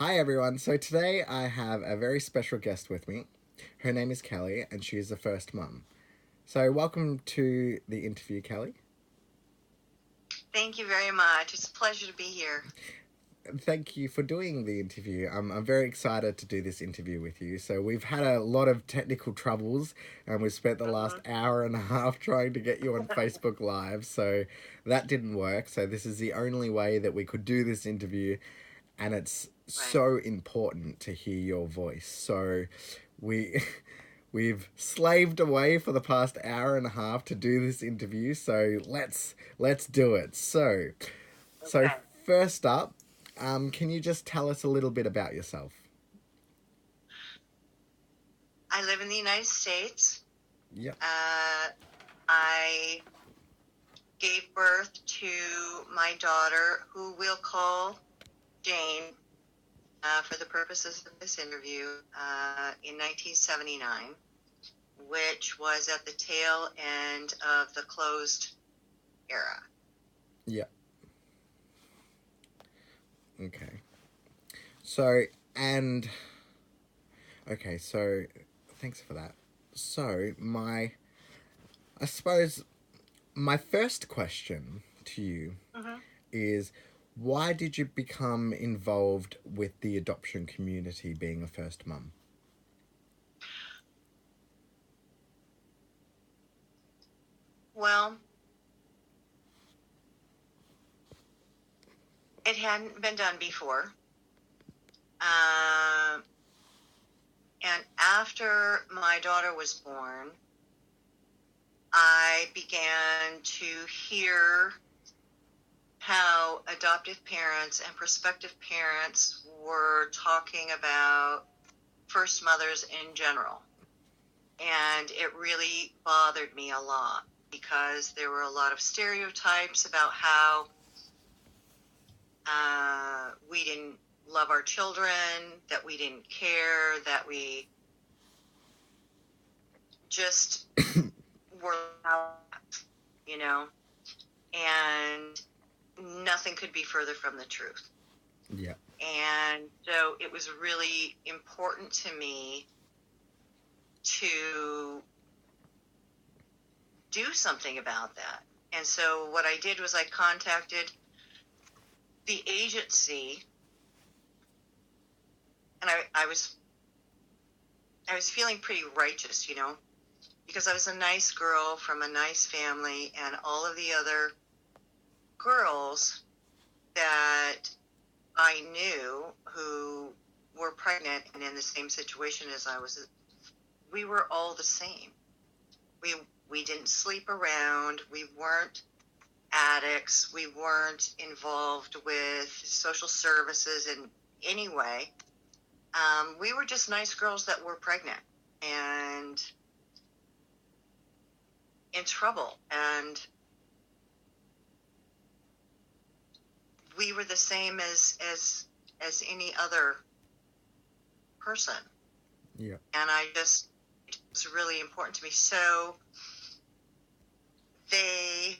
Hi everyone. So today I have a very special guest with me. Her name is Kelleigh and she is the first mum. So welcome to the interview, Kelleigh. Thank you very much. It's a pleasure to be here. Thank you for doing the interview. I'm very excited to do this interview with you. So we've had a lot of technical troubles and we've spent the last Hmm. hour and a half trying to get you on Facebook Live. So that didn't work. So this is the only way that we could do this interview, and it's Right. so important to hear your voice. So we we've slaved away for the past hour and a half to do this interview. So let's do it. So Okay. first up, can you just tell us a little bit about yourself? I live in the United States. Yep. Uh, I gave birth to my daughter, who we'll call Jane for the purposes of this interview, in 1979, which was at the tail end of the closed era. Yep. Okay. So and okay. So thanks for that. So I suppose my first question to you Hmm. is, why did you become involved with the adoption community being a first mum? Well, it hadn't been done before. Um, And after my daughter was born, I began to hear how adoptive parents and prospective parents were talking about first mothers in general. And it really bothered me a lot because there were a lot of stereotypes about how we didn't love our children, that we didn't care, that we just were out, you know, and nothing could be further from the truth. Yeah. And so it was really important to me to do something about that. And so what I did was I contacted the agency, and I was feeling pretty righteous, because I was a nice girl from a nice family, and all of the other girls that I knew who were pregnant and in the same situation as I was, we were all the same. We we didn't sleep around. We weren't addicts. We weren't involved with social services in any way. We were just nice girls that were pregnant and in trouble, and we were the same as any other person. Yeah. And it was really important to me. So they,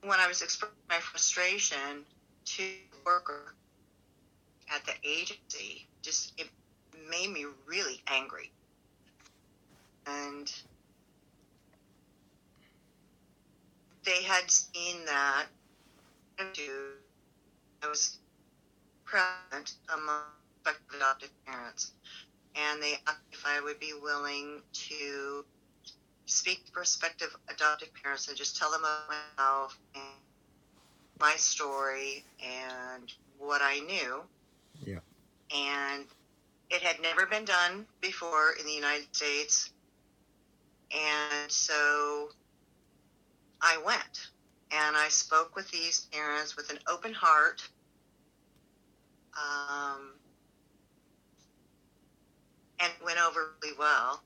when I was expressing my frustration to the worker at the agency, just it made me really angry. And they had seen that I was present among adoptive parents, and they asked if I would be willing to speak to prospective adoptive parents and just tell them about myself and my story and what I knew. Yeah. And it had never been done before in the United States. And so I went and I spoke with these parents with an open heart. Um, and it went over really well.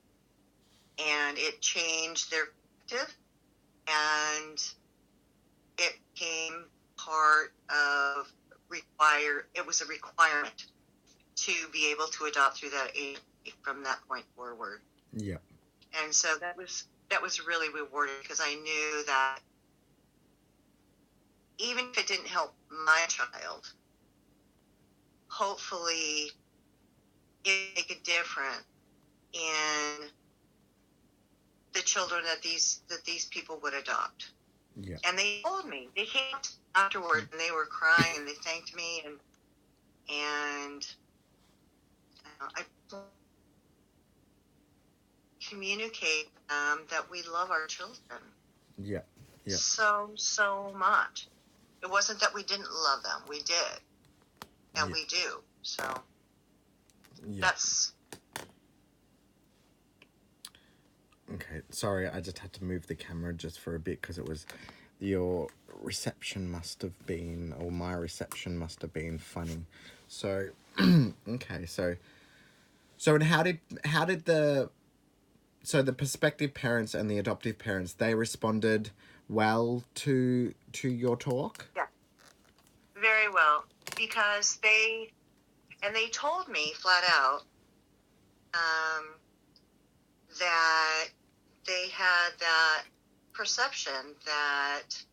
And it changed their perspective, and it became part of it was a requirement to be able to adopt through that age from that point forward. Yeah. And so that was really rewarding because I knew that even if it didn't help my child, hopefully make a difference in the children that these people would adopt. Yeah. And they told me, they came afterward and they were crying and they thanked me, and I communicate that we love our children. Yeah. Yeah. So much. It wasn't that we didn't love them. We did. And we do. So that's... Okay, sorry, I just had to move the camera just for a bit because it was... Your reception must have been, or my reception must have been funny. So, okay, so and how did the prospective parents and the adoptive parents, they responded well to your talk? Yeah, very well, because they told me flat out that they had that perception that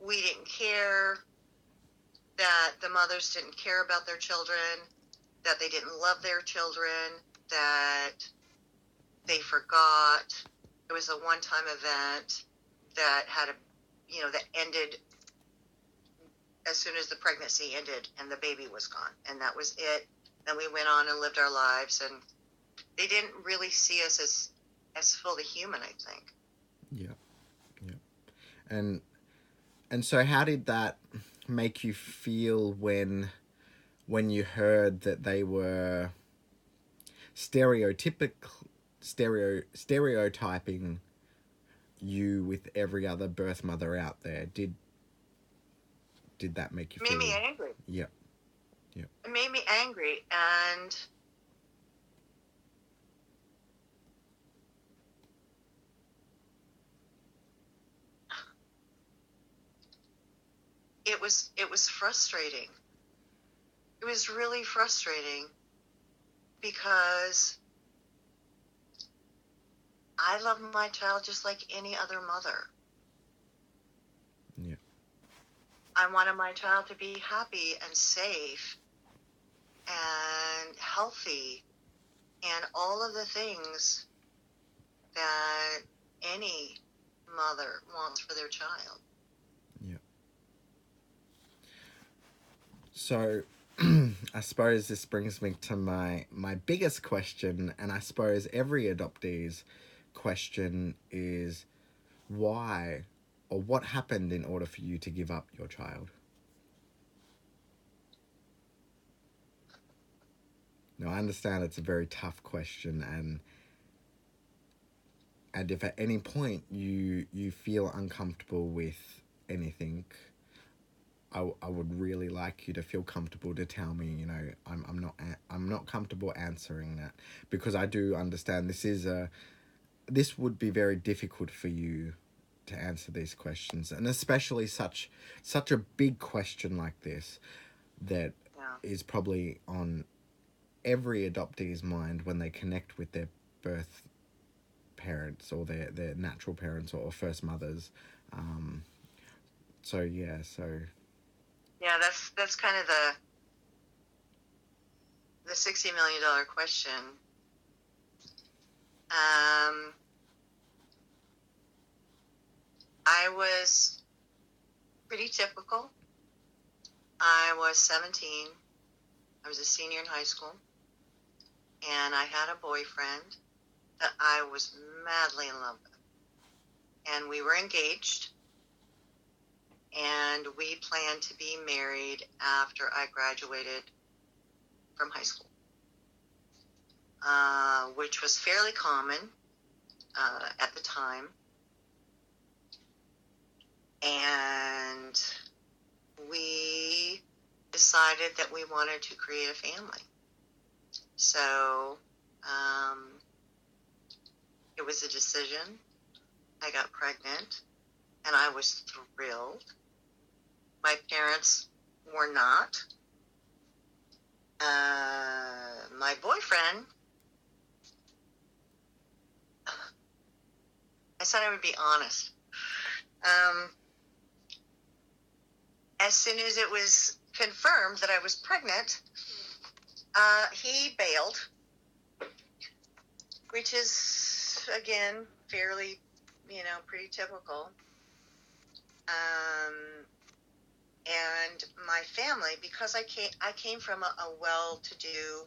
we didn't care, that the mothers didn't care about their children, that they didn't love their children, that they forgot. It was a one-time event that had that ended as soon as the pregnancy ended and the baby was gone, and that was it. Then we went on and lived our lives, and they didn't really see us as fully human, I think. Yeah. And so how did that make you feel when you heard that they were stereotyping you with every other birth mother out there? Did that make you feel... It made me angry. Yeah. It made me angry, and it was frustrating. It was really frustrating because I love my child just like any other mother. Yeah. I wanted my child to be happy and safe and healthy and all of the things that any mother wants for their child. Yeah. So I suppose this brings me to my biggest question, and I suppose every adoptee's question is, why, or what happened in order for you to give up your child? Now, I understand it's a very tough question, and if at any point you feel uncomfortable with anything, I would really like you to feel comfortable to tell me, I'm not comfortable answering that, because I do understand this would be very difficult for you to answer these questions, and especially such a big question like this that is probably on every adoptee's mind when they connect with their birth parents or their natural parents or first mothers. Yeah, that's kind of the $60 million question. I was pretty typical. I was 17. I was a senior in high school, and I had a boyfriend that I was madly in love with. And we were engaged, and we planned to be married after I graduated from high school, which was fairly common at the time. And we decided that we wanted to create a family. So it was a decision. I got pregnant, and I was thrilled. My parents were not. My boyfriend, I said I would be honest. As soon as it was confirmed that I was pregnant, he bailed, which is, again, fairly, pretty typical. And my family, because I came from a well-to-do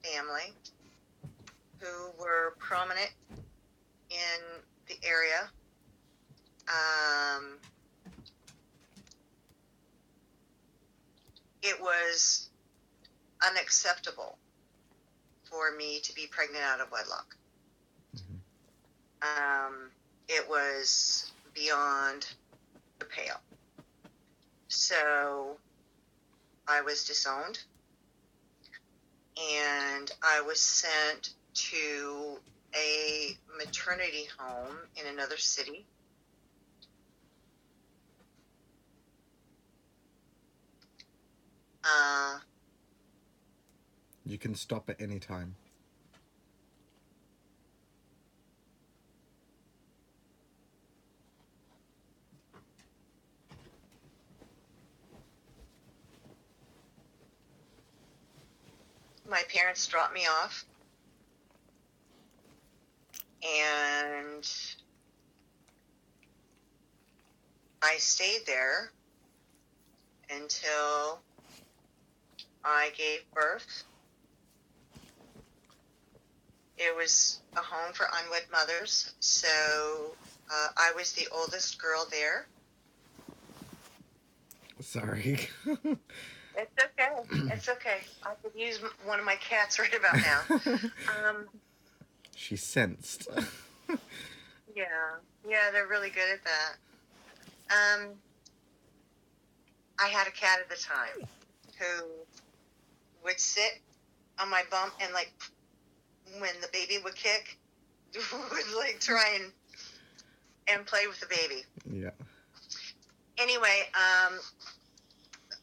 family who were prominent in the area. It was unacceptable for me to be pregnant out of wedlock. It was beyond the pale. So I was disowned, and I was sent to a maternity home in another city. You can stop at any time. My parents dropped me off, and I stayed there until I gave birth. It was a home for unwed mothers, so I was the oldest girl there. Sorry. It's okay. It's okay. I could use one of my cats right about now. She sensed. Yeah, they're really good at that. I had a cat at the time who would sit on my bum and, like, when the baby would kick, would, like, try and play with the baby. Yeah. Anyway,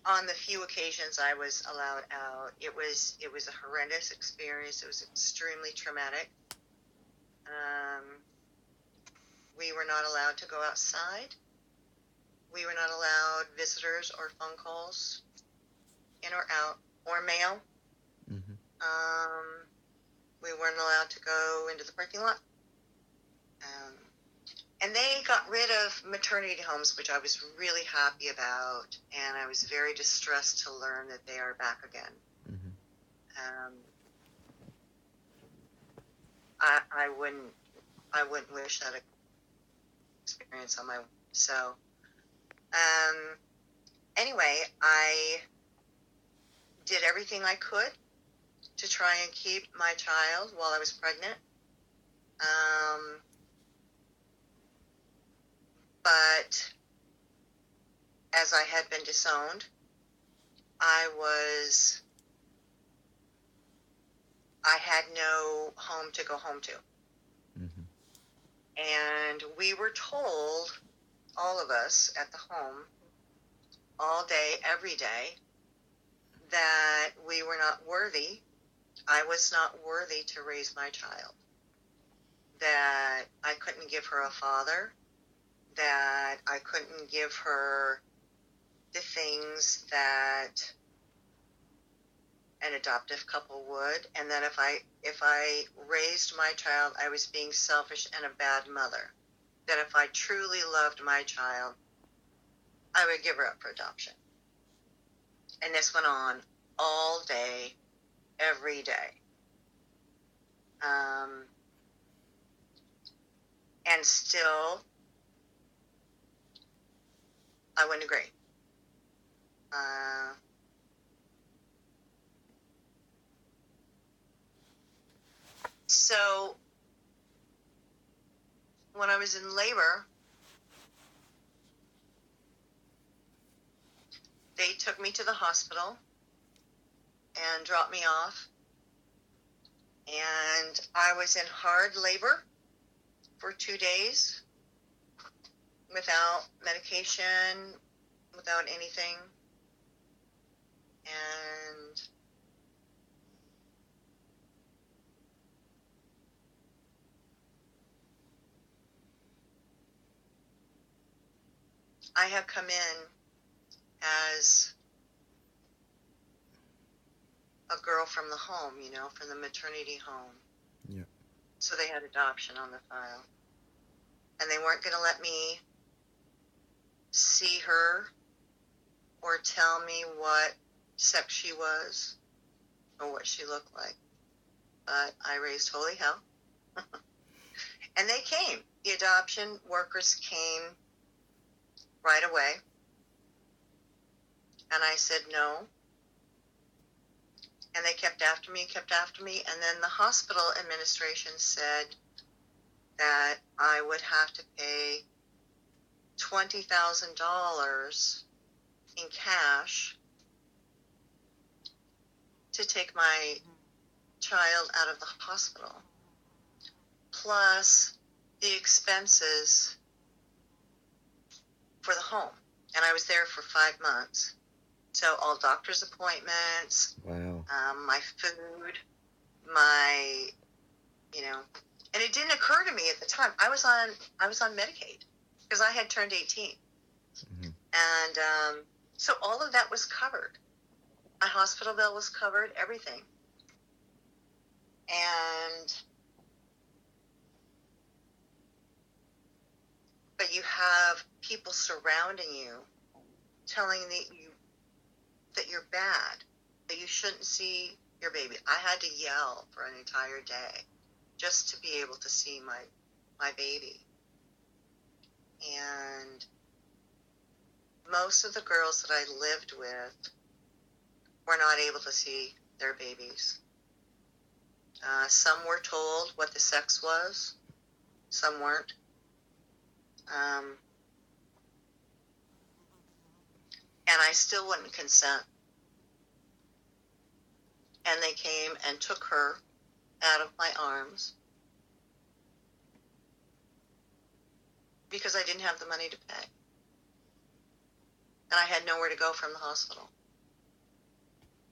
on the few occasions I was allowed out, it was a horrendous experience. It was extremely traumatic. We were not allowed to go outside. We were not allowed visitors or phone calls, in or out, or mail. We weren't allowed to go into the parking lot. And they got rid of maternity homes, which I was really happy about, and I was very distressed to learn that they are back again. I wouldn't wish that experience on my own. So, anyway, I did everything I could to try and keep my child while I was pregnant. But as I had been disowned, I had no home to go home to. And we were told, all of us at the home, all day, every day, that we were not worthy. I was not worthy to raise my child. That I couldn't give her a father. That I couldn't give her the things that an adoptive couple would, and that if I raised my child, I was being selfish and a bad mother. That if I truly loved my child, I would give her up for adoption. And this went on all day, every day. And still, I wouldn't agree. So, when I was in labor, they took me to the hospital and dropped me off. And I was in hard labor for 2 days without medication, without anything. And I have come in as a girl from the home, from the maternity home. Yeah. So they had adoption on the file. And they weren't going to let me see her or tell me what sex she was or what she looked like. But I raised holy hell. And they came. The adoption workers came right away. And I said no. And they kept after me. And then the hospital administration said that I would have to pay $20,000 in cash to take my child out of the hospital, plus the expenses for the home. And I was there for 5 months. So all doctor's appointments, Wow. My food, my, and it didn't occur to me at the time. I was on Medicaid because I had turned 18. Mm-hmm. And so all of that was covered. My hospital bill was covered, everything. But you have people surrounding you telling you that you're bad, that you shouldn't see your baby. I had to yell for an entire day just to be able to see my baby. And most of the girls that I lived with were not able to see their babies. Some were told what the sex was, some weren't. And I still wouldn't consent. And they came and took her out of my arms because I didn't have the money to pay. And I had nowhere to go from the hospital.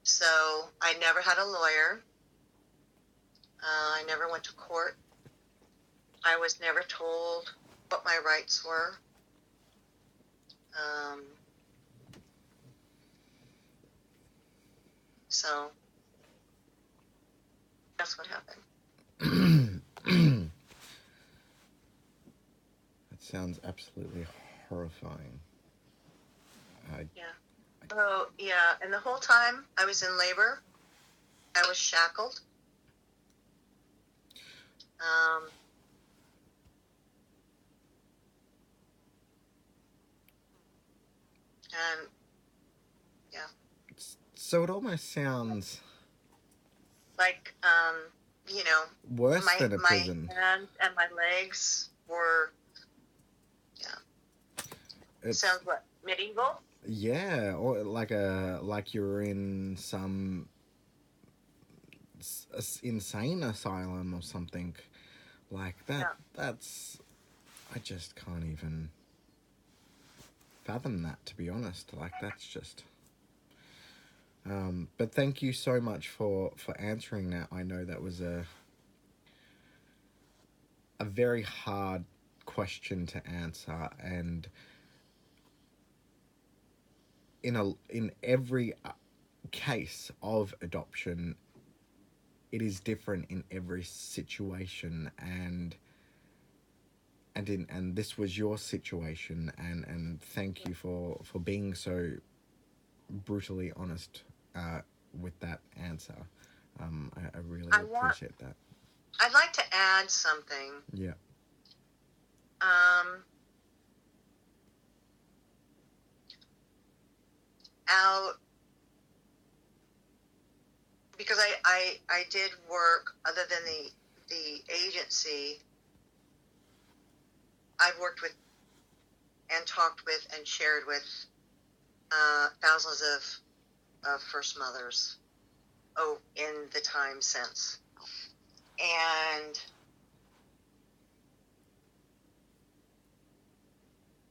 So I never had a lawyer. I never went to court. I was never told what my rights were. So that's what happened. That sounds absolutely horrifying. Yeah. Oh, yeah. And the whole time I was in labor, I was shackled. And yeah. So it almost sounds like, worse than a prison. My hands and my legs were, It sounds what? Medieval? Yeah, or like you're in some insane asylum or something like that. Yeah. That's, I just can't even fathom that, to be honest. Like, that's just but thank you so much for answering that. I know that was a very hard question to answer, and in every case of adoption, it is different in every situation, and this was your situation, and thank you for being so brutally honest with that answer. I really appreciate that. I'd like to add something. Yeah. Because I did work other than the agency. I've worked with and talked with and shared with thousands of first mothers in the time since. And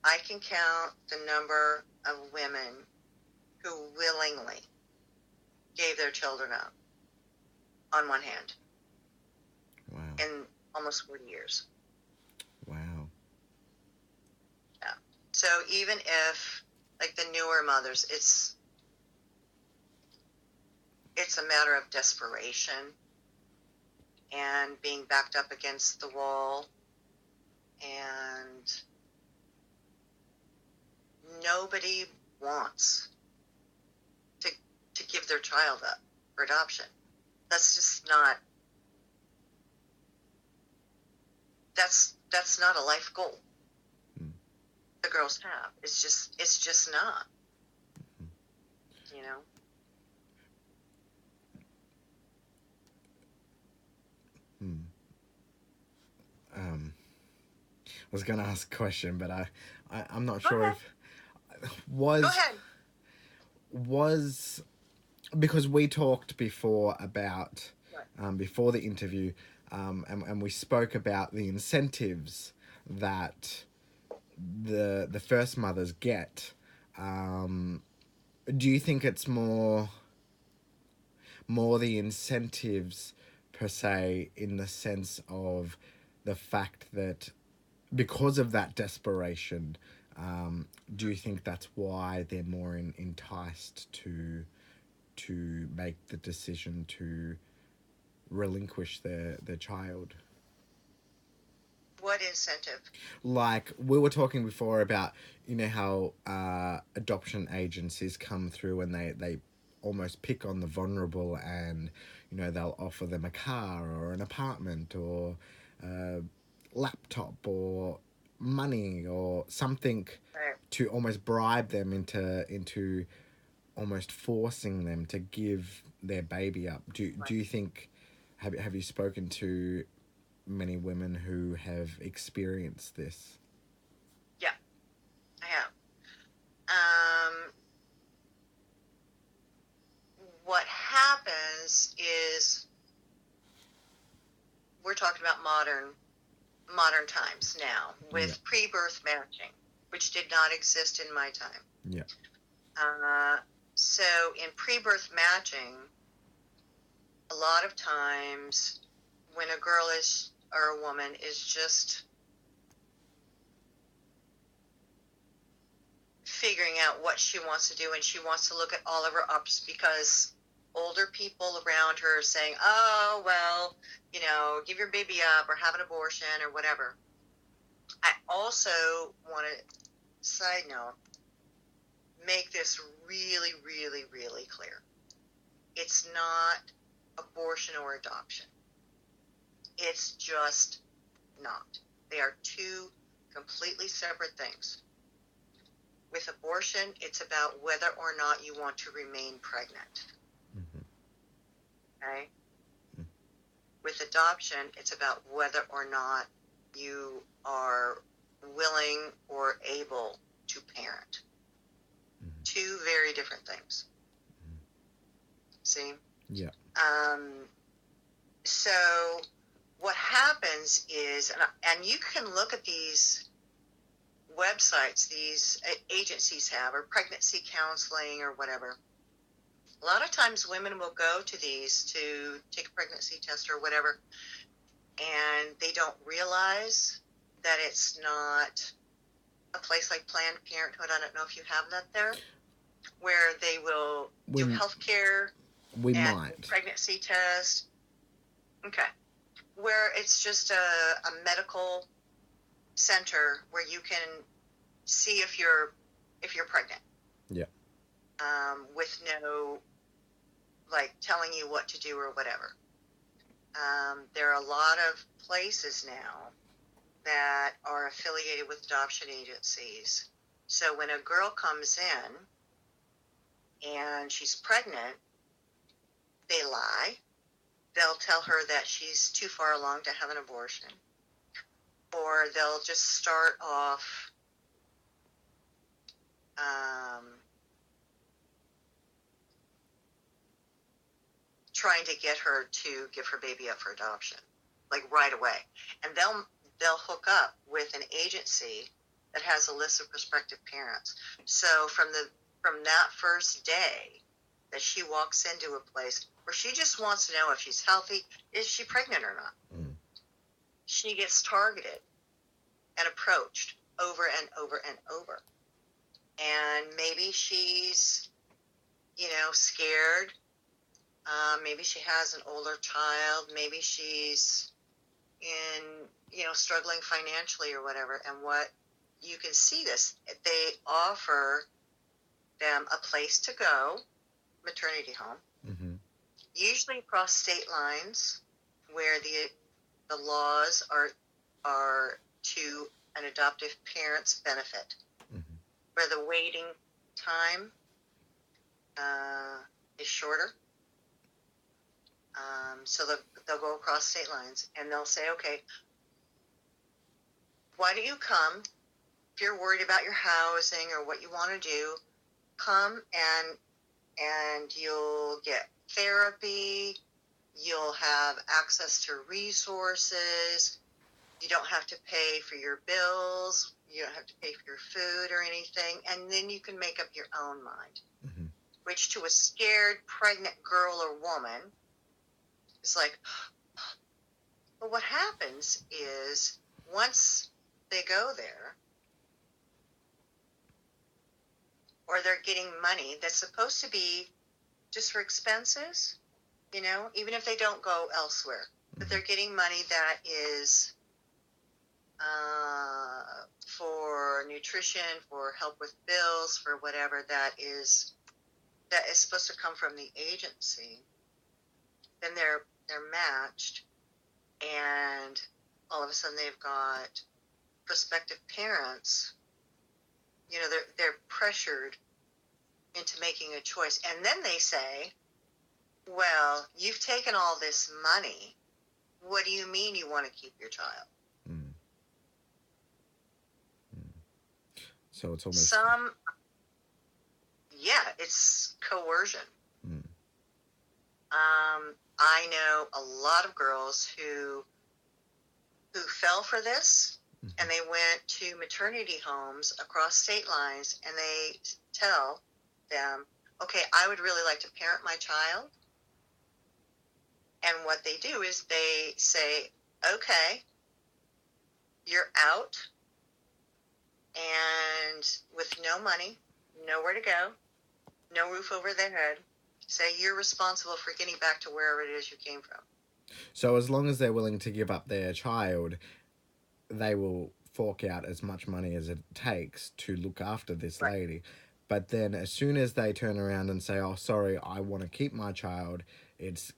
I can count the number of women who willingly gave their children up on one hand. Wow. In almost 40 years. Wow. Yeah. So even if, like the newer mothers, it's it's a matter of desperation and being backed up against the wall, and nobody wants to give their child up for adoption. That's just not, that's not a life goal the girls have. It's just not, you know. I was going to ask a question, but I'm not Go sure ahead. Go ahead. was because we talked before about Right. before the interview, and we spoke about the incentives that the first mothers get. Do you think it's more the incentives per se, in the sense of the fact that because of that desperation, do you think that's why they're more enticed to make the decision to relinquish their child? What incentive? Like we were talking before about, how adoption agencies come through and they almost pick on the vulnerable, and they'll offer them a car or an apartment or a laptop or money or something Right. to almost bribe them into almost forcing them to give their baby up. Do you think, have you spoken to many women who have experienced this? Yeah, I have. Um, what happens is we're talking about modern times now Yeah. with pre-birth matching, which did not exist in my time. Yeah. So in pre-birth matching, a lot of times when a girl is, or a woman is just figuring out what she wants to do, and she wants to look at all of her options, because older people around her are saying, oh, well, give your baby up or have an abortion or whatever. I also want to, side note, make this really, really, really clear. It's not abortion or adoption. It's just not. They are two completely separate things. With abortion, it's about whether or not you want to remain pregnant. Okay? With adoption, it's about whether or not you are willing or able to parent. Two very different things. See? Yeah. So what happens is, and you can look at these websites these agencies have, or pregnancy counseling or whatever. A lot of times women will go to these to take a pregnancy test or whatever, and they don't realize that it's not a place like Planned Parenthood. I don't know if you have that there, where they will do health care We and might. pregnancy test. Okay. Where it's just a medical center where you can see if you're pregnant. Yeah. With no, like, telling you what to do or whatever. There are a lot of places now that are affiliated with adoption agencies. So when a girl comes in and she's pregnant, they lie. They'll tell her that she's too far along to have an abortion. Or they'll just start off trying to get her to give her baby up for adoption, like right away. And they'll hook up with an agency that has a list of prospective parents. So from that first day that she walks into a place where she just wants to know if she's healthy, is she pregnant or not? She gets targeted and approached over and over and over. And maybe she's, scared maybe she has an older child, maybe she's in, struggling financially or whatever. And what you can see this, they offer them a place to go, maternity home, Mm-hmm. usually across state lines where the laws are to an adoptive parent's benefit, Mm-hmm. where the waiting time is shorter. So they'll go across state lines and they'll say, okay, why don't you come? If you're worried about your housing or what you want to do, come and you'll get therapy. You'll have access to resources. You don't have to pay for your bills. You don't have to pay for your food or anything. And then you can make up your own mind, Mm-hmm. which to a scared pregnant girl or woman is like, but what happens is once they go there, or they're getting money that's supposed to be just for expenses, even if they don't go elsewhere, but they're getting money that is for nutrition, for help with bills, for whatever that is supposed to come from the agency, then they're matched, and all of a sudden they've got prospective parents. They're pressured into making a choice, and then they say, well, you've taken all this money. What do you mean you want to keep your child? Mm. Mm. So it's almost... it's coercion. Mm. I know a lot of girls who fell for this, Mm-hmm. and they went to maternity homes across state lines, and they tell them, okay, I would really like to parent my child. And what they do is they say, okay, you're out, and with no money, nowhere to go, no roof over their head, say you're responsible for getting back to wherever it is you came from. So as long as they're willing to give up their child, they will fork out as much money as it takes to look after this Right. lady. But then as soon as they turn around and say, oh, sorry, I want to keep my child, it's...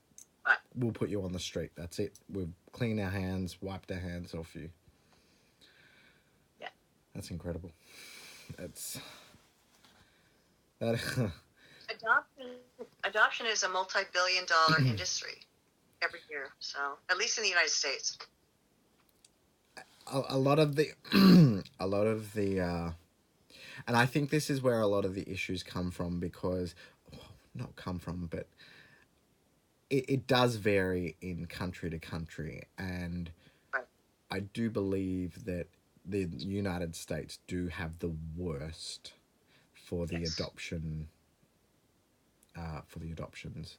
Right. We'll put you on the street. That's it. We'll clean our hands, wipe our hands off you. Yeah. That's incredible. It's... That... Adoption is a multi-billion-dollar industry every year. So, at least in the United States. A lot of the... and I think this is where a lot of the issues come from, because... not come from, but... It does vary in country to country, and Right. I do believe that the United States do have the worst for the Yes. adoption, for the adoptions.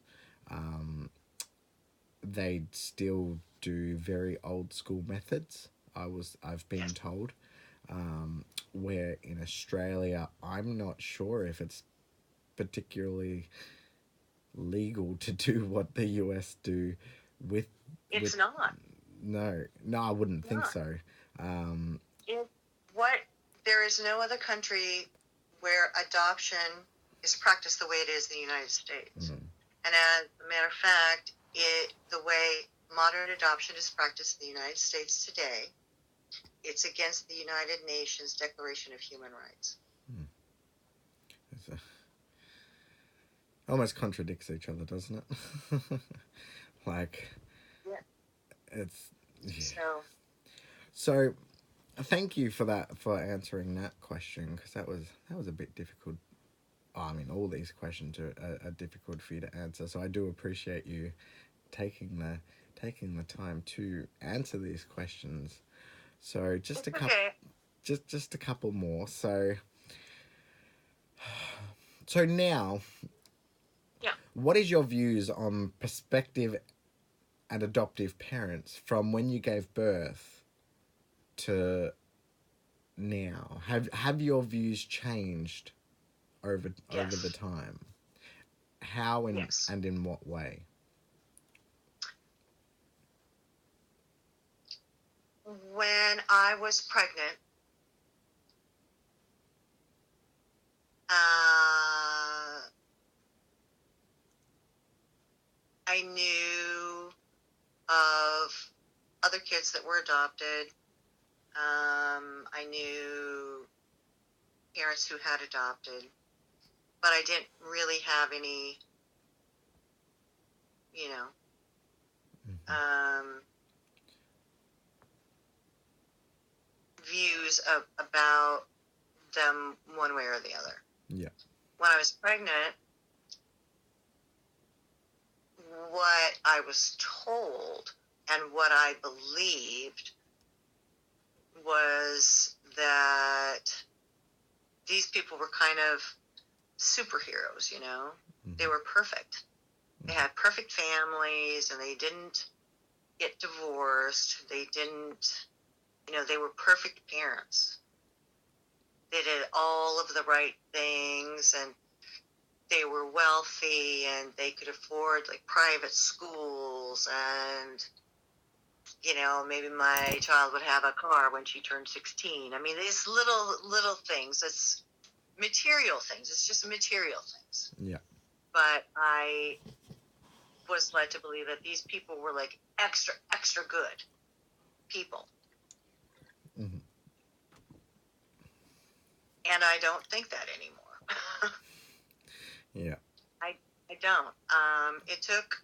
They still do very old school methods. I've been Yes. told, where in Australia, I'm not sure if it's particularly legal to do what the US do with... It's not. No, I wouldn't think so. There is no other country where adoption is practiced the way it is in the United States. Mm. And as a matter of fact, the way modern adoption is practiced in the United States today, it's against the United Nations Declaration of Human Rights. Almost contradicts each other, doesn't it? Like, yeah. It's... Yeah. So, thank you for answering that question, because that was a bit difficult. I mean, all these questions are difficult for you to answer, so I do appreciate you taking the time to answer these questions. So just a couple, okay. just a couple more. So now, Yeah. what is your views on prospective and adoptive parents from when you gave birth to now? Have your views changed over the time? How and Yes. and in what way? when I was pregnant, I knew of other kids that were adopted. I knew parents who had adopted, but I didn't really have any, you know, views about them one way or the other. Yeah. When I was pregnant, what I was told and what I believed was that these people were kind of superheroes, you know? They were perfect. They had perfect families, and they didn't get divorced. They didn't, you know, they were perfect parents. They did all of the right things, and they were wealthy, and they could afford like private schools, and, you know, maybe my child would have a car when she turned 16. I mean, these little things. It's material things. It's just material things. Yeah. But I was led to believe that these people were like extra good people. Mm-hmm. And I don't think that anymore. Yeah. I don't. It took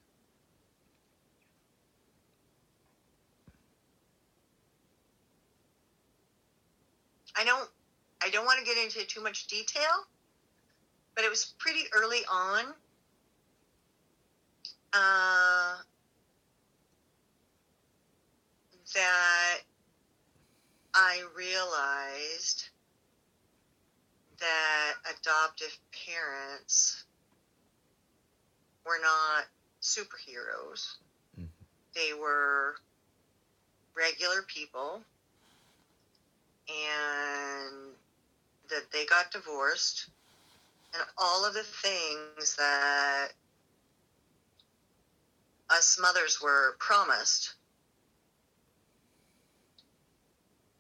I don't want to get into too much detail, but it was pretty early on that I realized that adoptive parents were not superheroes. Mm-hmm. They were regular people, and that they got divorced, and all of the things that us mothers were promised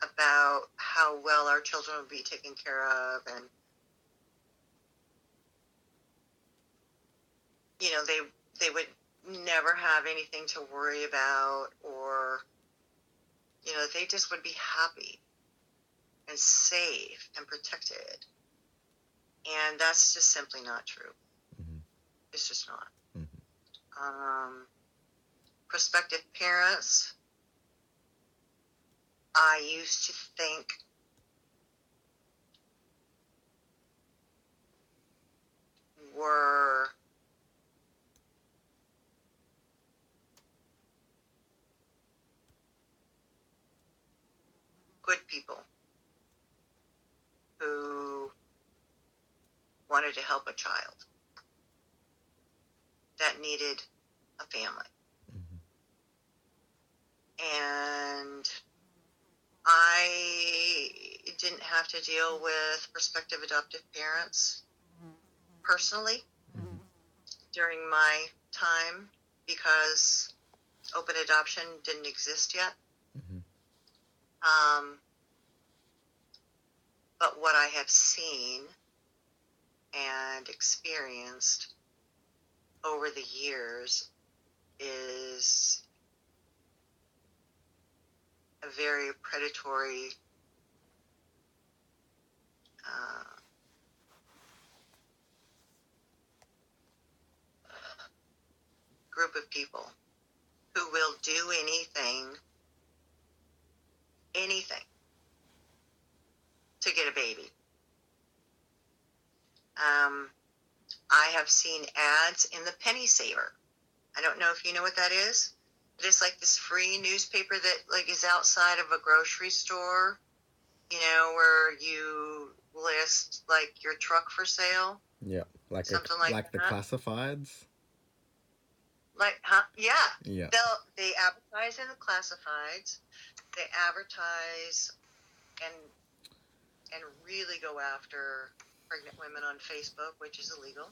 about how well our children would be taken care of, and, you know, they would never have anything to worry about, or, you know, they just would be happy and safe and protected. And that's just simply not true. Mm-hmm. It's just not. Mm-hmm. Prospective parents, I used to think were good people who wanted to help a child that needed a family. Mm-hmm. And I didn't have to deal with prospective adoptive parents personally Mm-hmm. during my time, because open adoption didn't exist yet. Mm-hmm. But what I have seen and experienced over the years is a very predatory group of people who will do anything to get a baby. I have seen ads in the Penny Saver. I don't know if you know what that is. But it's like this free newspaper that like is outside of a grocery store, you know, where you list like your truck for sale. Yeah, like something like the that. classifieds. Like, huh? Yeah. Yeah. They advertise in the classifieds. They advertise and really go after pregnant women on Facebook, which is illegal.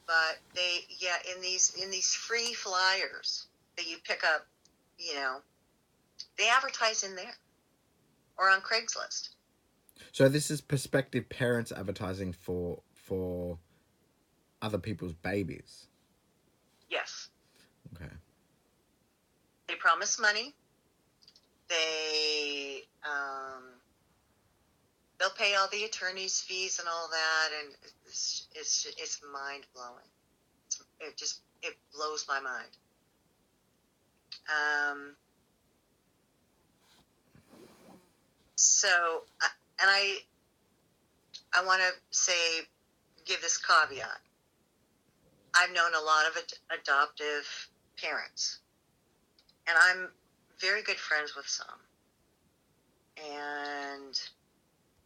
But in these free flyers that you pick up, you know, They advertise in there or on Craigslist. So this is prospective parents advertising for other people's babies. Yes. Okay. They promise money. They they'll pay all the attorney's fees and all that, and it's mind blowing. It blows my mind. So, and I want to give this caveat. I've known a lot of adoptive parents, and I'm very good friends with some, and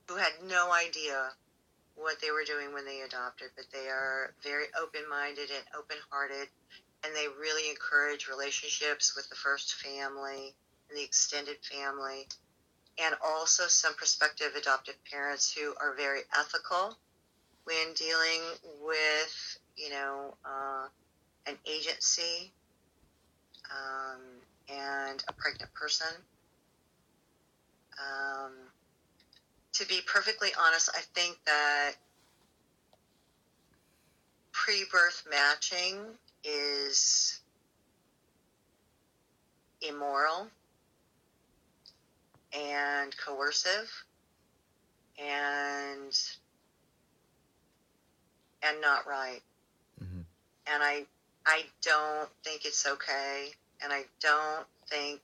who had no idea what they were doing when they adopted, but they are very open-minded and open-hearted, and they really encourage relationships with the first family and the extended family, and also some prospective adoptive parents who are very ethical when dealing with, an agency and a pregnant person. To be perfectly honest, I think that pre-birth matching is immoral and coercive and not right. Mm-hmm. And I don't think it's okay, and I don't think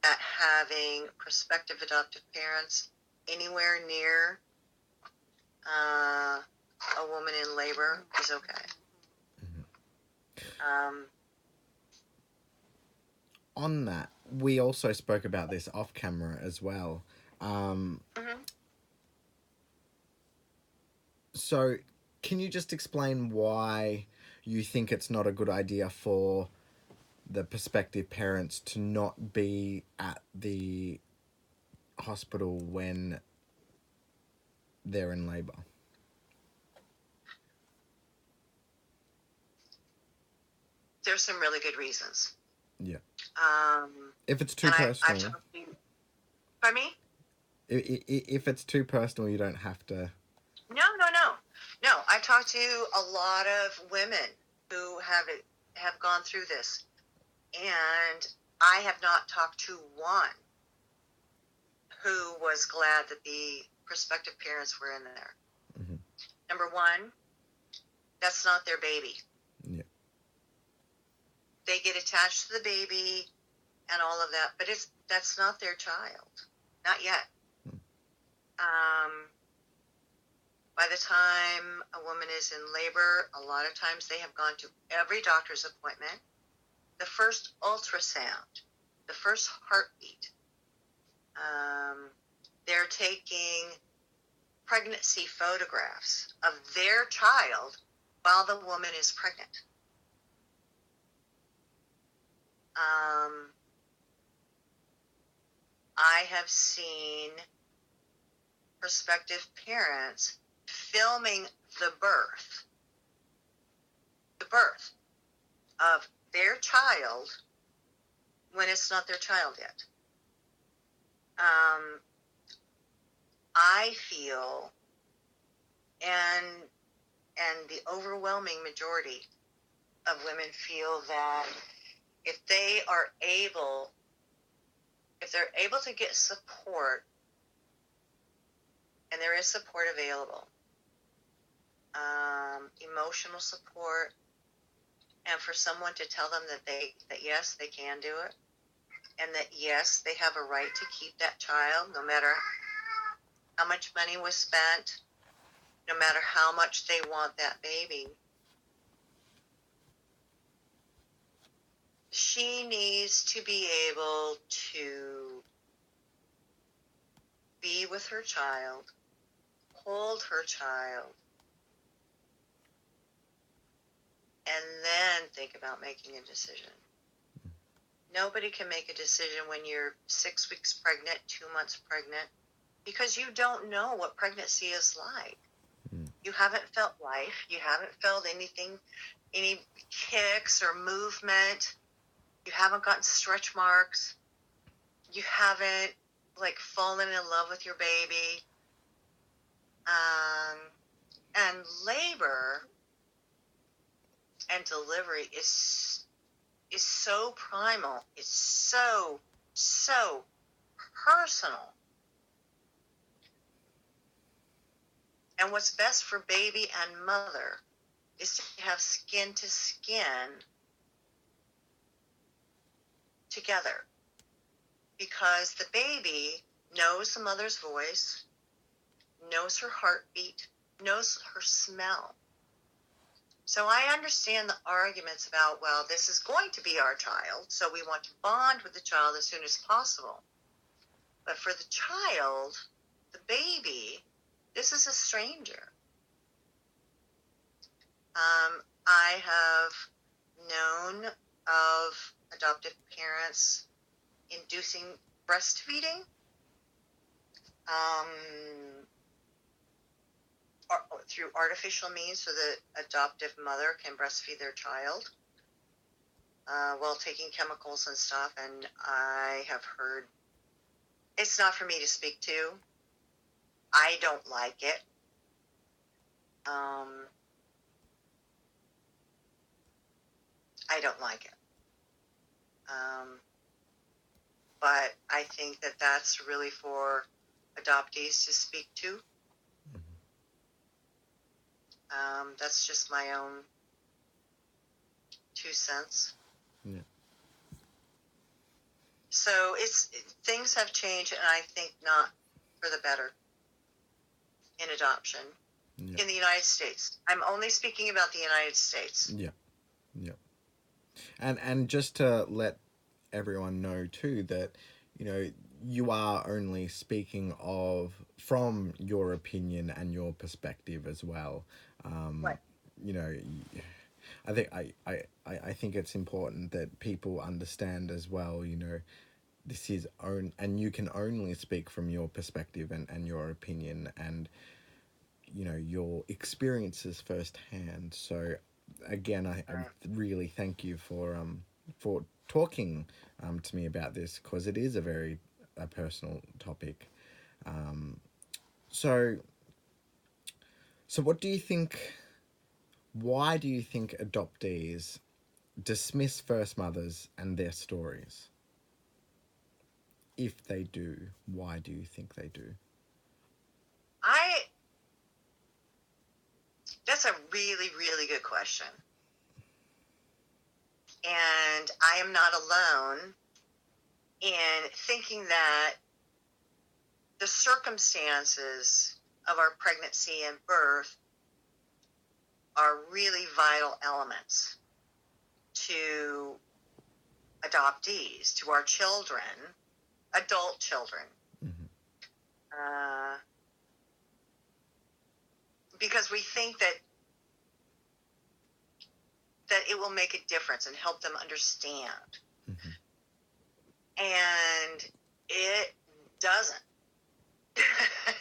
that having prospective adoptive parents anywhere near a woman in labor is okay. Mm-hmm. On that, we also spoke about this off camera as well. Mm-hmm. So, can you just explain why you think it's not a good idea for the prospective parents to not be at the hospital when they're in labor? There's some really good reasons. Yeah. If it's too personal. I've talked to you. Pardon me? If it's too personal, you don't have to. No. I talked to a lot of women who have gone through this, and I have not talked to one who was glad that the prospective parents were in there. Mm-hmm. Number one, that's not their baby. Yeah. They get attached to the baby and all of that, but that's not their child. Not yet. By the time a woman is in labor, a lot of times they have gone to every doctor's appointment, the first ultrasound, the first heartbeat. They're taking pregnancy photographs of their child while the woman is pregnant. I have seen prospective parents filming the birth of their child when it's not their child yet. I feel, and the overwhelming majority of women feel that if they're able to get support, and there is support available, emotional support, and for someone to tell them that yes, they can do it, and that yes, they have a right to keep that child, no matter how much money was spent, no matter how much they want that baby. She needs to be able to be with her child, hold her child, and then think about making a decision. Nobody can make a decision when you're 6 weeks pregnant, 2 months pregnant, because you don't know what pregnancy is like. You haven't felt life. You haven't felt anything, any kicks or movement. You haven't gotten stretch marks. you haven't like fallen in love with your baby. And labor and delivery is so primal. It's so personal. And what's best for baby and mother is to have skin to skin together, because the baby knows the mother's voice, knows her heartbeat, knows her smell. So I understand the arguments about, well, this is going to be our child, so we want to bond with the child as soon as possible. But for the child, the baby, this is a stranger. I have known of adoptive parents inducing breastfeeding through artificial means, so the adoptive mother can breastfeed their child while taking chemicals and stuff. And I have heard, it's not for me to speak to. I don't like it. I don't like it. But I think that that's really for adoptees to speak to. That's just my own 2 cents. Yeah. So things have changed, and I think not for the better in adoption in the United States. I'm only speaking about the United States. Yeah. Yeah. And just to let everyone know too that, you know, you are only speaking from your opinion and your perspective as well. Right. You know, I think it's important that people understand as well, you know, this is and you can only speak from your perspective and your opinion and, you know, your experiences firsthand. So again, I really thank you for talking to me about this, because it is a very personal topic. So what do you think? Why do you think adoptees dismiss first mothers and their stories? If they do, why do you think they do? That's a really, really good question. And I am not alone in thinking that the circumstances of our pregnancy and birth are really vital elements to adoptees, to our children, adult children. Because we think that it will make a difference and help them understand. And it doesn't.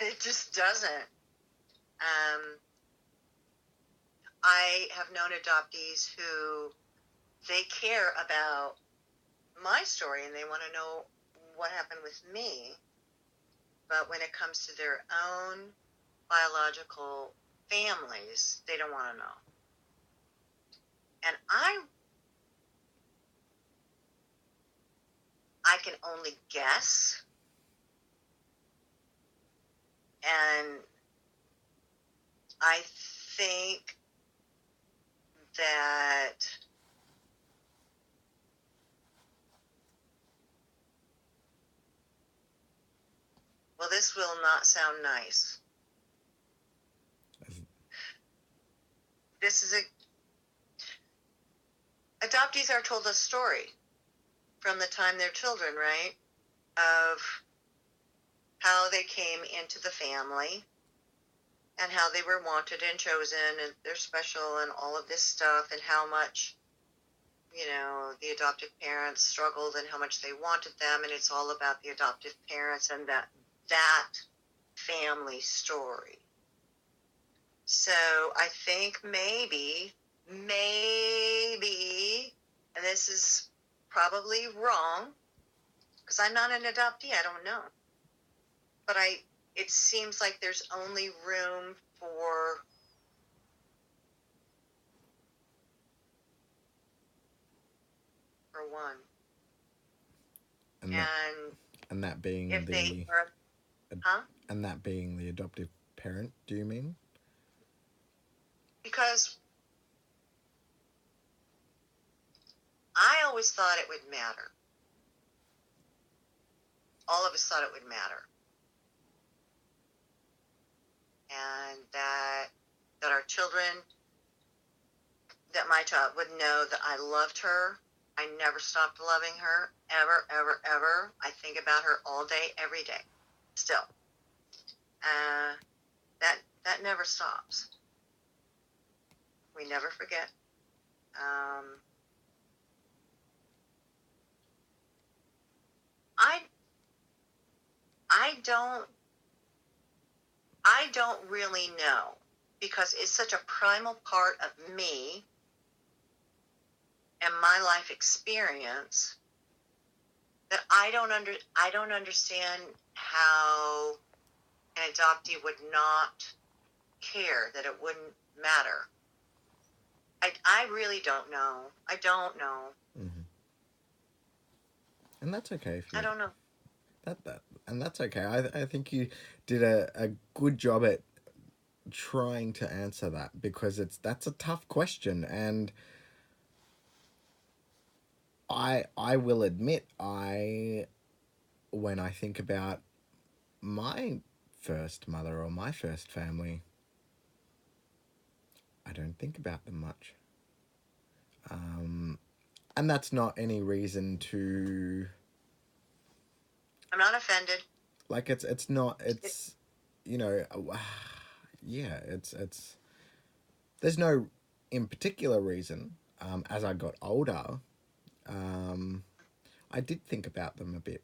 It just doesn't. I have known adoptees who they care about my story and they want to know what happened with me. But when it comes to their own biological families, they don't want to know. And I can only guess. And I think that well, this will not sound nice. Adoptees are told a story from the time they're children, right? Of how they came into the family and how they were wanted and chosen and they're special and all of this stuff, and how much, you know, the adoptive parents struggled and how much they wanted them, and it's all about the adoptive parents and that family story. So I think maybe, and this is probably wrong, because I'm not an adoptee. I don't know, but it seems like there's only room for one. And that And and that being if they the are, huh? and that being the adoptive parent, do you mean? Because I always thought it would matter. All of us thought it would matter. And that our children, that my child would know that I loved her. I never stopped loving her, ever, ever, ever. I think about her all day, every day, still. That never stops. We never forget. I don't really know, because it's such a primal part of me and my life experience that I don't understand how an adoptee would not care, that it wouldn't matter. I really don't know. I don't know. Mm-hmm. And that's okay if you I don't know. and that's okay. I think you did a good job at trying to answer that, because that's a tough question, and I will admit, when I think about my first mother or my first family, I don't think about them much. And that's not any reason to, I'm not offended. like, it's not, it's, you know, yeah, it's there's no in particular reason. As I got older, um, I did think about them a bit.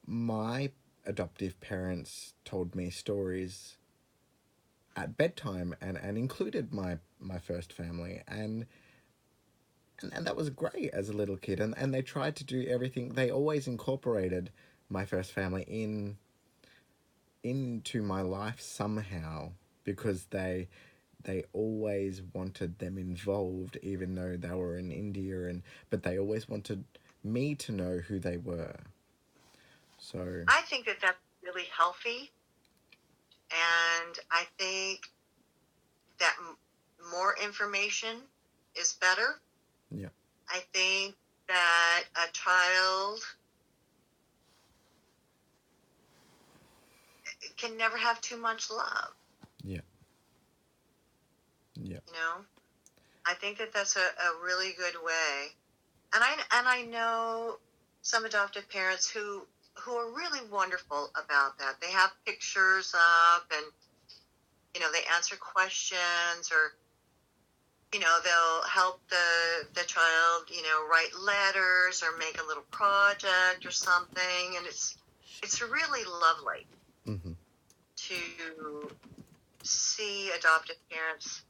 My adoptive parents told me stories at bedtime, and included my first family, and that was great as a little kid, and they tried to do everything. They always incorporated my first family into my life somehow, because they always wanted them involved, even though they were in India, but they always wanted me to know who they were. So I think that that's really healthy, and I think that more information is better. yeah, I think that a child can never have too much love. yeah, yeah, You know, I think that that's a really good way. And I know some adoptive parents who are really wonderful about that. They have pictures up, and they answer questions, or they'll help the child write letters or make a little project or something, and it's really lovely mm-hmm. to see adoptive parents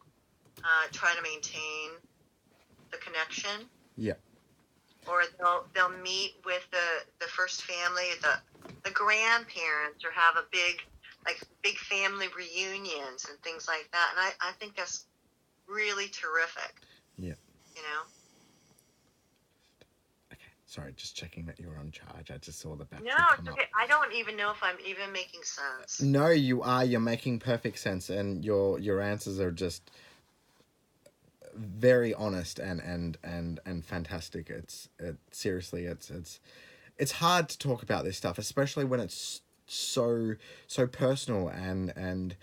try to maintain the connection. Yeah, Or they'll meet with the first family, the grandparents, or have a big family reunions and things like that. And I think that's really terrific. yeah. You know? Okay, sorry, just checking that you're on charge. I just saw the No, battery it's come up. okay. I don't even know if I'm even making sense. No, you are. You're making perfect sense, and your answers are just very honest and fantastic. Seriously, it's hard to talk about this stuff, especially when it's so personal and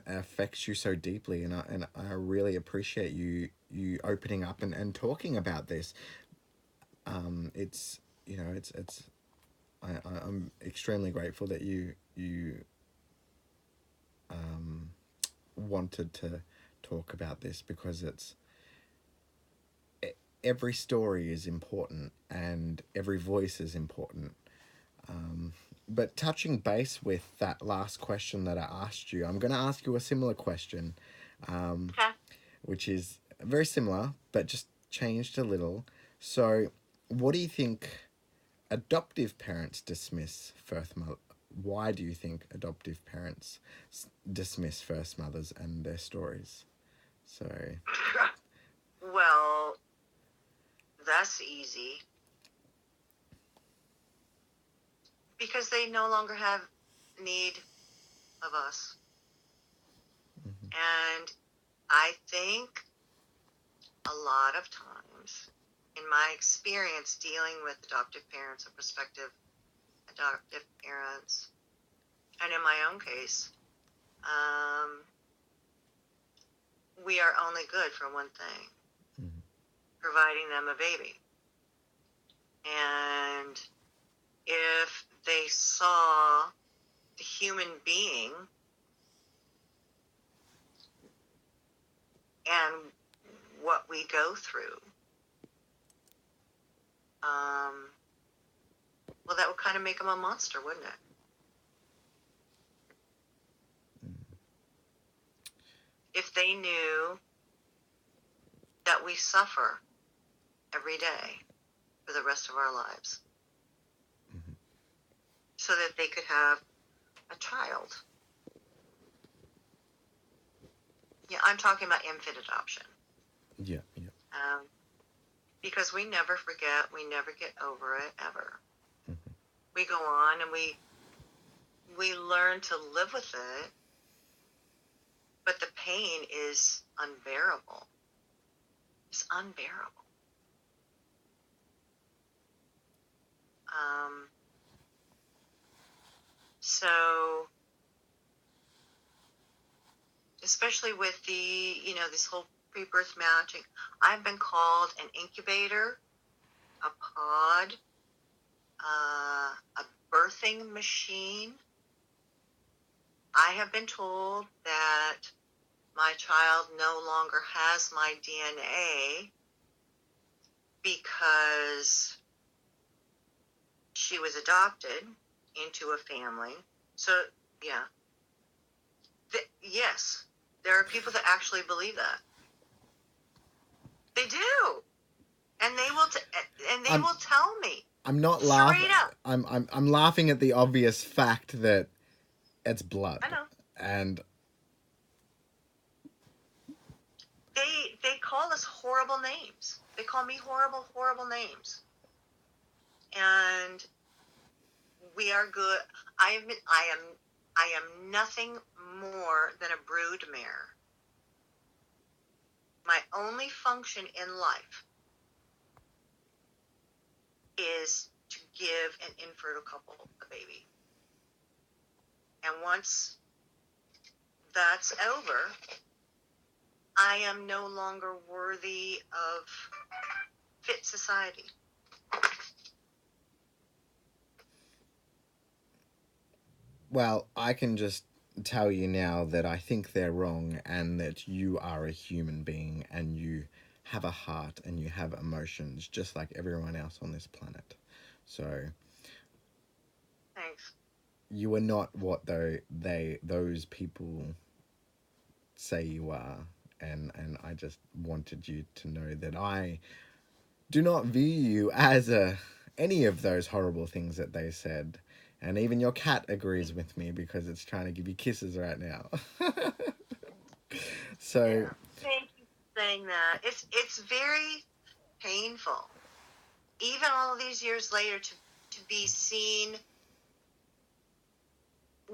affects you so deeply. And I really appreciate you opening up and talking about this. It's it's I'm extremely grateful that you wanted to talk about this, because every story is important and every voice is important. But touching base with that last question that I asked you, I'm going to ask you a similar question, Okay. which is very similar but just changed a little. So, what do you think adoptive parents dismiss first mother? Why do you think adoptive parents dismiss first mothers and their stories? So, Well, that's easy. Because they no longer have need of us. And I think a lot of times, in my experience dealing with adoptive parents or prospective adoptive parents, and in my own case, we are only good for one thing, providing them a baby. And if they saw the human being and what we go through, well, that would kind of make them a monster, wouldn't it? If they knew that we suffer every day for the rest of our lives, so that they could have a child. Yeah, I'm talking about infant adoption. yeah. Because we never forget, we never get over it, ever. We go on and we learn to live with it, but the pain is unbearable. It's unbearable. So, especially with the, this whole pre-birth matching, I've been called an incubator, a pod, a birthing machine. I have been told that my child no longer has my DNA because she was adopted into a family. So, yeah. Yes, there are people that actually believe that. They do. And they will tell me. I'm not laughing. I'm laughing at the obvious fact that it's blood. I know. And they call us horrible names. They call me horrible names. And we are good. I am nothing more than a broodmare. My only function in life is to give an infertile couple a baby. And once that's over, I am no longer worthy of fit society. Well, I can just tell you now that I think they're wrong and that you are a human being and you have a heart and you have emotions just like everyone else on this planet. So Thanks. you are not what those people say you are, and I just wanted you to know that I do not view you as any of those horrible things that they said. And even your cat agrees with me because it's trying to give you kisses right now. So, yeah. Thank you for saying that. It's very painful, even all of these years later, to be seen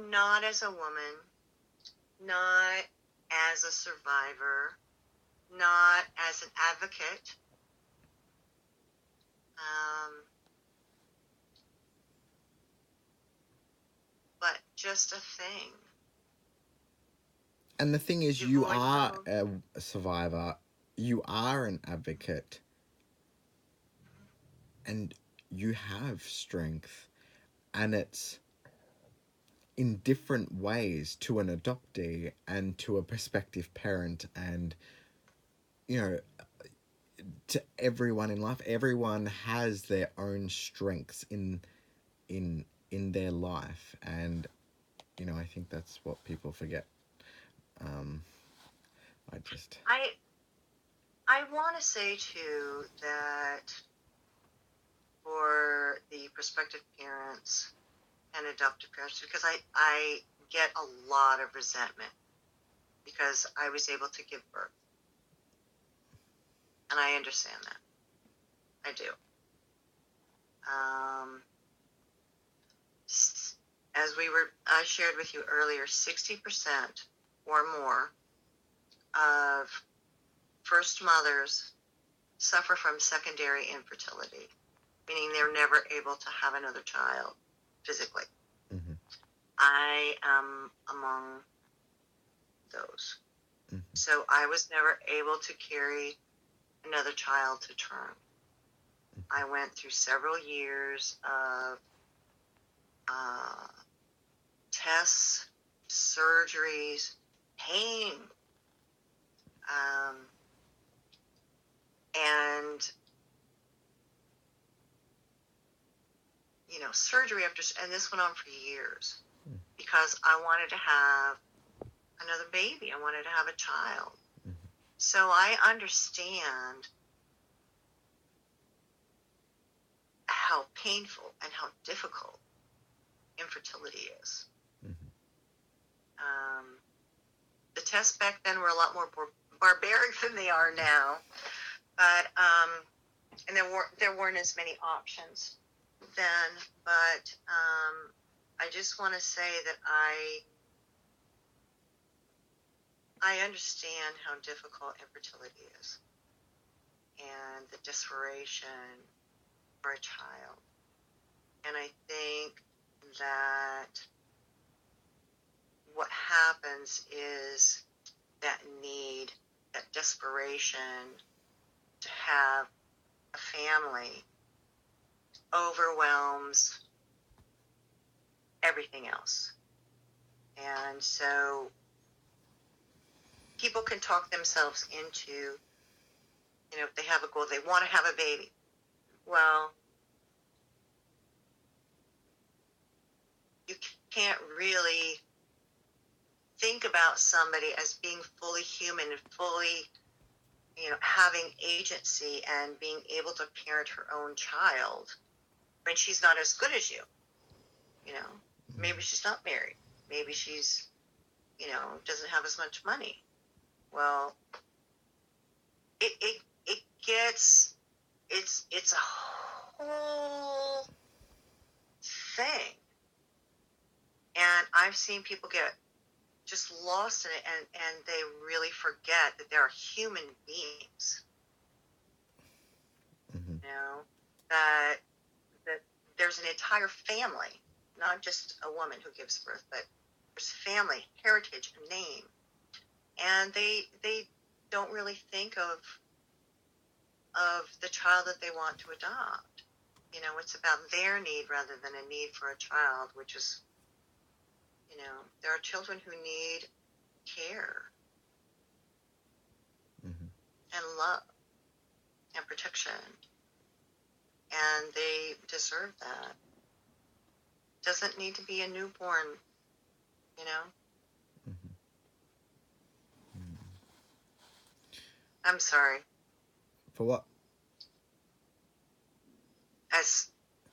not as a woman, not as a survivor, not as an advocate, but just a thing. and the thing is, you are a survivor, you are an advocate, and you have strength, and it's in different ways to an adoptee and to a prospective parent, and to everyone in life. Everyone has their own strengths in their life, and I think that's what people forget. I want to say too that for the prospective parents and adoptive parents, because I get a lot of resentment because I was able to give birth. And I understand that. I do. As I shared with you earlier, 60% or more of first mothers suffer from secondary infertility, meaning they're never able to have another child physically. Mm-hmm. I am among those. Mm-hmm. So I was never able to carry another child to term. I went through several years of tests, surgeries, pain, and surgery and this went on for years because I wanted to have another baby. I wanted to have a child. Mm-hmm. So I understand how painful and how difficult infertility is. Mm-hmm. The tests back then were a lot more barbaric than they are now, but and there weren't as many options then. But I just want to say that I understand how difficult infertility is and the desperation for a child. And I think that what happens is that need, that desperation to have a family overwhelms everything else. And so people can talk themselves into, if they have a goal, they want to have a baby. Well, you can't really think about somebody as being fully human and fully, having agency and being able to parent her own child when she's not as good as you. Maybe she's not married. Maybe she's, doesn't have as much money. Well, it gets, it's a whole thing. And I've seen people get just lost in it, and they really forget that there are human beings. Mm-hmm. That there's an entire family, not just a woman who gives birth, but there's family, heritage, a name. And they don't really think of the child that they want to adopt. It's about their need rather than a need for a child, which is, there are children who need care Mm-hmm. and love and protection, and they deserve that. Doesn't need to be a newborn, Mm-hmm. Mm-hmm. I'm sorry. For what?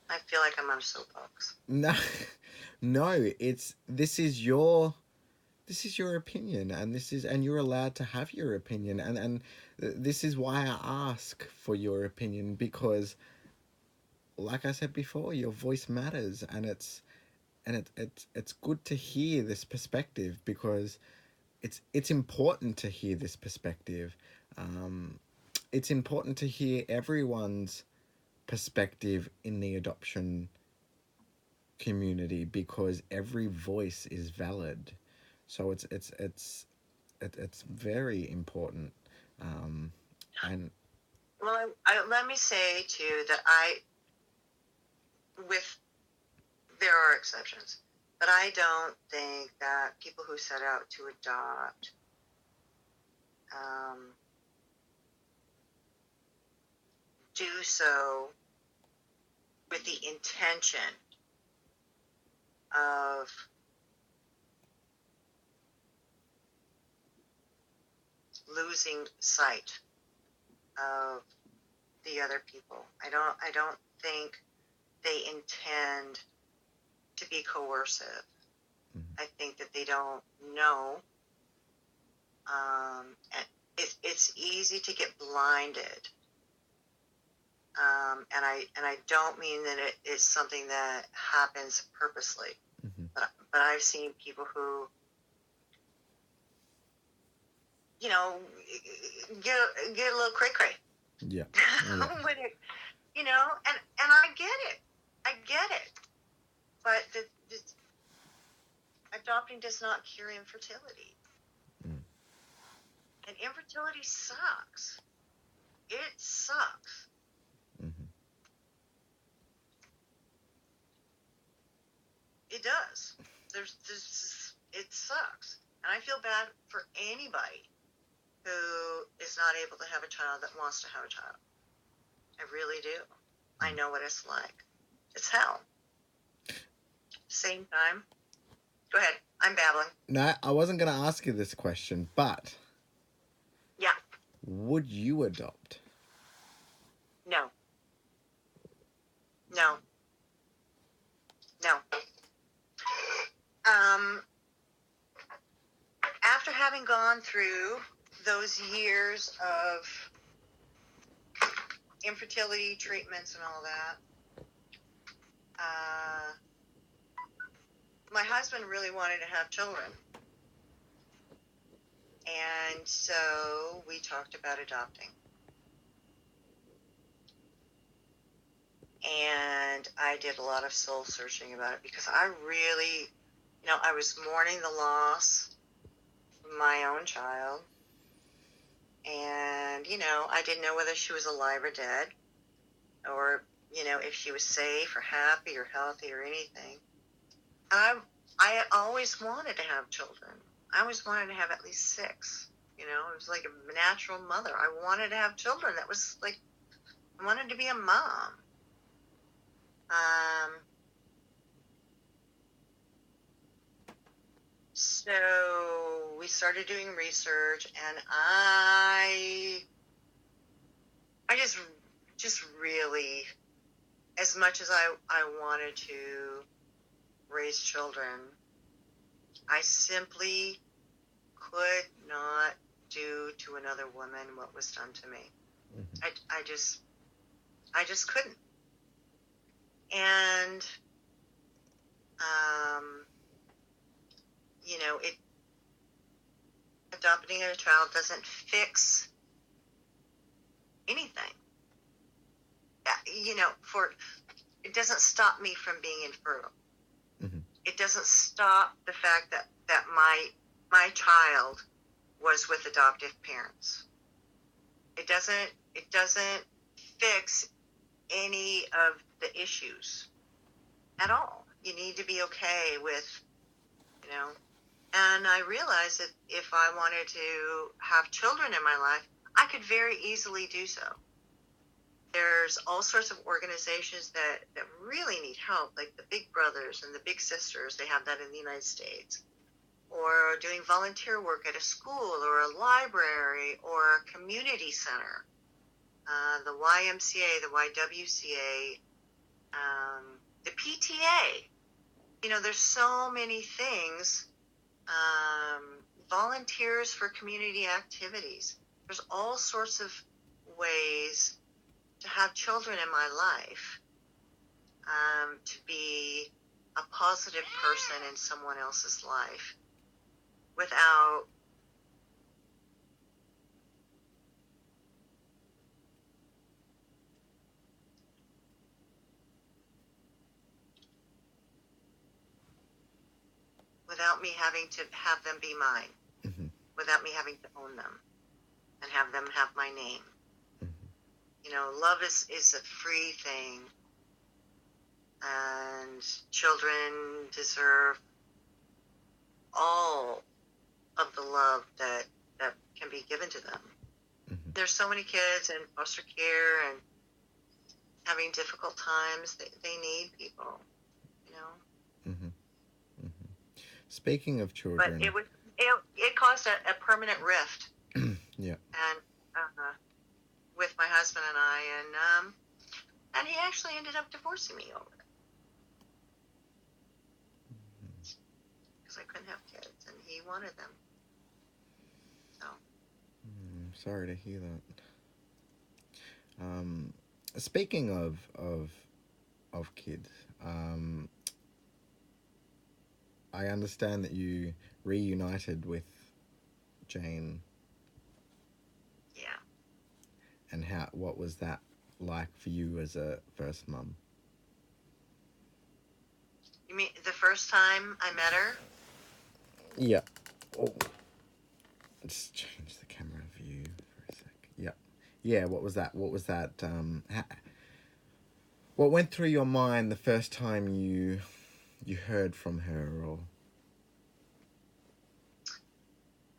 I feel like I'm on a soapbox. No, no. This is your opinion, and you're allowed to have your opinion, and this is why I ask for your opinion, because, like I said before, your voice matters, and it's good to hear this perspective, because it's important to hear this perspective. It's important to hear everyone's perspective in the adoption community, because every voice is valid. So it's very important. And Well, let me say too that there are exceptions, but I don't think that people who set out to adopt do so with the intention of losing sight of the other people. I don't think they intend to be coercive. Mm-hmm. I think that they don't know. And it's easy to get blinded. And I don't mean that it is something that happens purposely. Mm-hmm. But I've seen people who, you know, get a little cray-cray. Yeah. When it, you know, and I get it. I get it. But the adopting does not cure infertility. Mm. And infertility sucks. It sucks. Mm-hmm. It does. It sucks. And I feel bad for anybody who is not able to have a child that wants to have a child. I really do. I know what it's like. It's hell. Same time. Go ahead. I'm babbling. No, I wasn't going to ask you this question, but Yeah. would you adopt? No. No. No. After having gone through those years of infertility treatments and all that, my husband really wanted to have children. And so we talked about adopting. And I did a lot of soul searching about it because I really, I was mourning the loss of my own child. And, I didn't know whether she was alive or dead, or, if she was safe or happy or healthy or anything. I always wanted to have children. I always wanted to have at least 6. It was like a natural mother. I wanted to have children. That was like, I wanted to be a mom. So we started doing research, and I just really, as much as I wanted to raise children, I simply could not do to another woman what was done to me. Mm-hmm. I just couldn't. And, adopting a child doesn't fix anything. It doesn't stop me from being infertile. Mm-hmm. It doesn't stop the fact that my child was with adoptive parents. It doesn't fix any of the issues at all. You need to be okay with, and I realized that if I wanted to have children in my life, I could very easily do so. There's all sorts of organizations that really need help, like the Big Brothers and the Big Sisters. They have that in the United States. Or doing volunteer work at a school or a library or a community center. The YMCA, the YWCA, the PTA. There's so many things. Volunteers for community activities. There's all sorts of ways to have children in my life, to be a positive person in someone else's life without me having to have them be mine, mm-hmm. without me having to own them and have them have my name. Mm-hmm. Love is a free thing, and children deserve all of the love that can be given to them. Mm-hmm. There's so many kids in foster care and having difficult times. They need people, Mm-hmm. Mm-hmm. Speaking of children, but it caused a permanent rift. Yeah. And with my husband and I, and And he actually ended up divorcing me over it. Because I couldn't have kids, and he wanted them. So. I'm sorry to hear that. Speaking of kids, I understand that you reunited with Jane. Yeah. And what was that like for you as a first mum? You mean the first time I met her? Yeah. Oh. Just change the camera view for a sec. Yeah. Yeah, what was that? What went through your mind the first time you heard from her? Or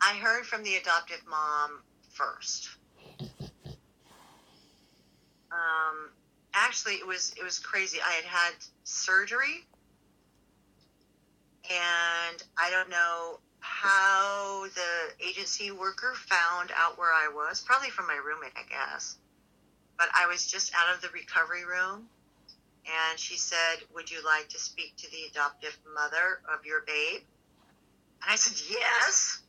I heard from the adoptive mom first. Actually, it was crazy. I had surgery, and I don't know how the agency worker found out where I was. Probably from my roommate, I guess. But I was just out of the recovery room, and she said, "Would you like to speak to the adoptive mother of your babe?" And I said, "Yes."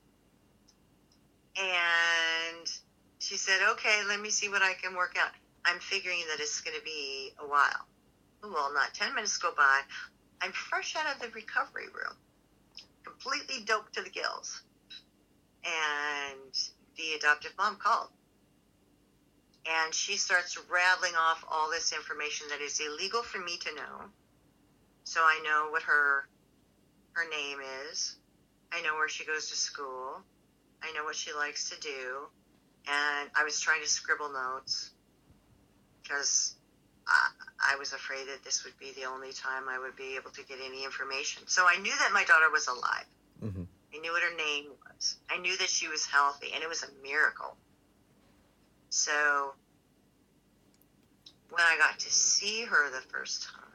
And she said, "Okay, let me see what I can work out. I'm figuring that it's going to be a while." Well, not 10 minutes go by. I'm fresh out of the recovery room, completely doped to the gills. And the adoptive mom called. And she starts rattling off all this information that is illegal for me to know. So I know what her name is. I know where she goes to school. I know what she likes to do. And I was trying to scribble notes because I was afraid that this would be the only time I would be able to get any information. So I knew that my daughter was alive. mm-hmm. I knew what her name was. I knew that she was healthy, and it was a miracle. So when I got to see her the first time,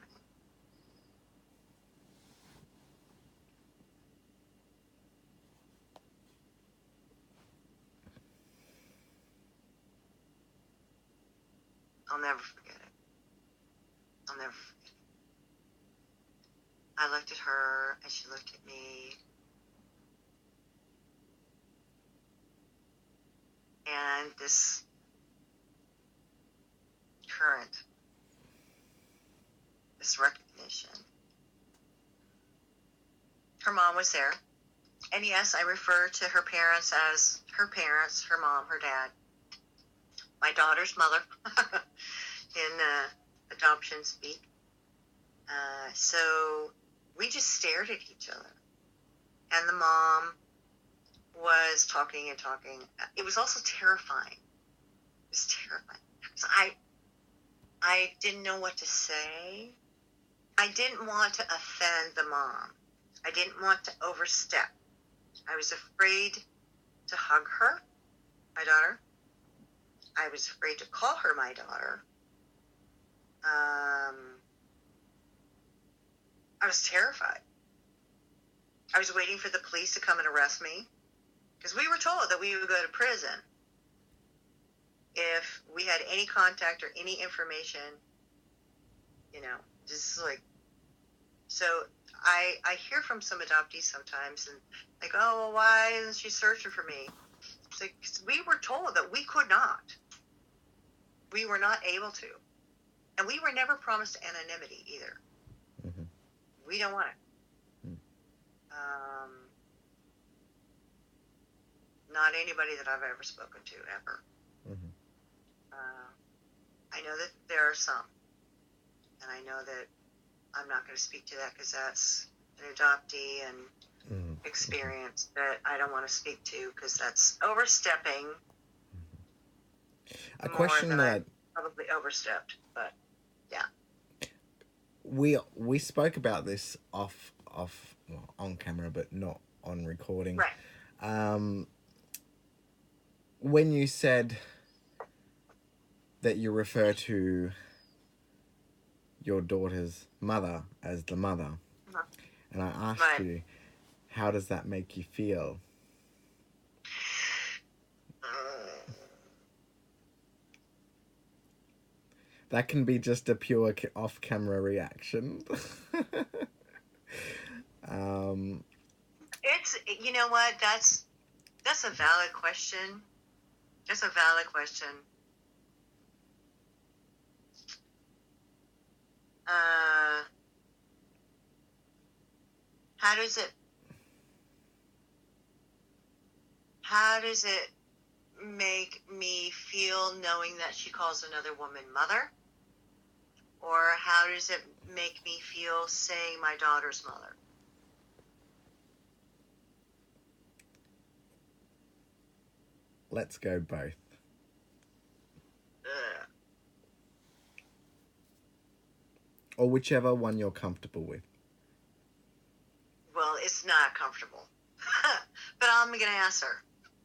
I'll never forget it. I'll never forget it. I looked at her, and she looked at me. And this current, this recognition. Her mom was there. And yes, I refer to her parents as her parents, her mom, her dad. My daughter's mother in adoption speak. So we just stared at each other. And the mom was talking and talking. It was also terrifying. It was terrifying. So I didn't know what to say. I didn't want to offend the mom. I didn't want to overstep. I was afraid to hug her, my daughter. I was afraid to call her my daughter. I was terrified. I was waiting for the police to come and arrest me because we were told that we would go to prison if we had any contact or any information, just like, so I hear from some adoptees sometimes and like, "Oh, well, why isn't she searching for me?" It's like, 'cause we were told that we could not. We were not able to. And we were never promised anonymity either. Mm-hmm. We don't want it. Not anybody that I've ever spoken to, ever. Mm-hmm. I know that there are some. And I know that I'm not going to speak to that because that's an adoptee and experience that I don't want to speak to because that's overstepping. A question that I probably overstepped, but yeah. We spoke about this off on camera, but not on recording. Right. When you said that you refer to your daughter's mother as the mother, and I asked you, how does that make you feel? That can be just a pure off-camera reaction. um, It's, you know what? That's a valid question. That's a valid question. Uh, how does it make me feel knowing that she calls another woman mother? Or how does it make me feel saying my daughter's mother? let's go both. Ugh. Or whichever one you're comfortable with. Well, it's not comfortable. But I'm going to ask her.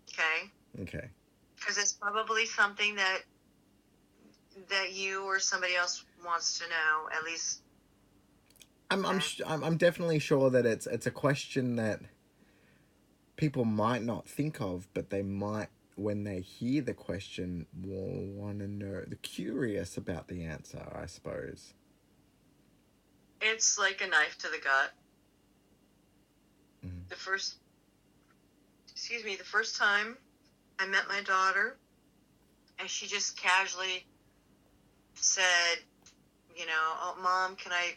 Okay? Okay. Because it's probably something that you or somebody else wants to know, at least. I'm definitely sure that it's a question that people might not think of, but they might, when they hear the question, will want to know. They're curious about the answer, I suppose. It's like a knife to the gut. Mm-hmm. The first time I met my daughter, and she just casually said, oh, Mom, can I,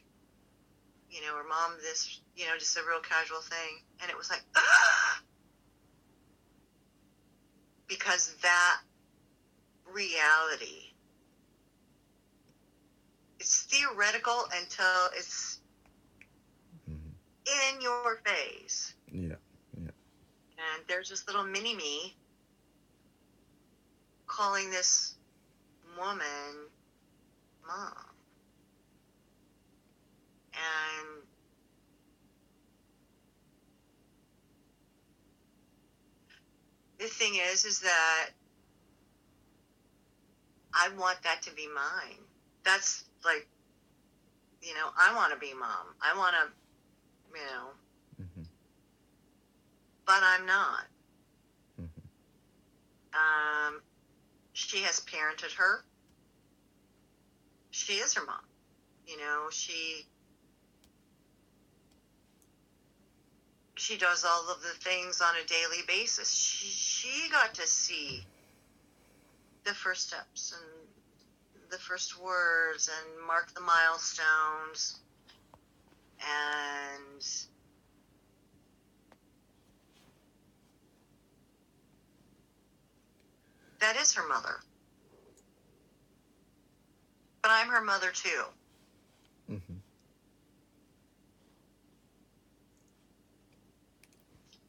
or Mom, this, just a real casual thing. And it was like, ah! Because that reality, it's theoretical until it's in your face. Yeah, yeah. And there's this little mini-me calling this woman Mom. And the thing is that I want that to be mine. That's like, I want to be Mom. I want to, Mm-hmm. but I'm not. Mm-hmm. She has parented her. She is her mom. She does all of the things on a daily basis. She got to see the first steps and the first words and mark the milestones. And that is her mother. But I'm her mother too. Mm-hmm.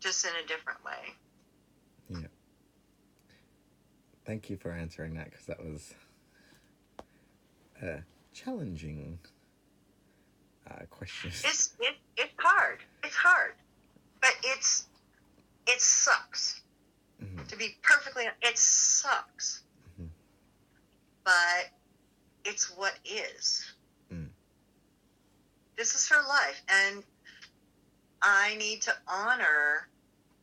Just in a different way. Yeah. Thank you for answering that, because that was a challenging question. It's hard. It's hard. But it sucks. Mm-hmm. To be perfectly honest, it sucks. Mm-hmm. But it's what is. Mm. This is her life. And I need to honor,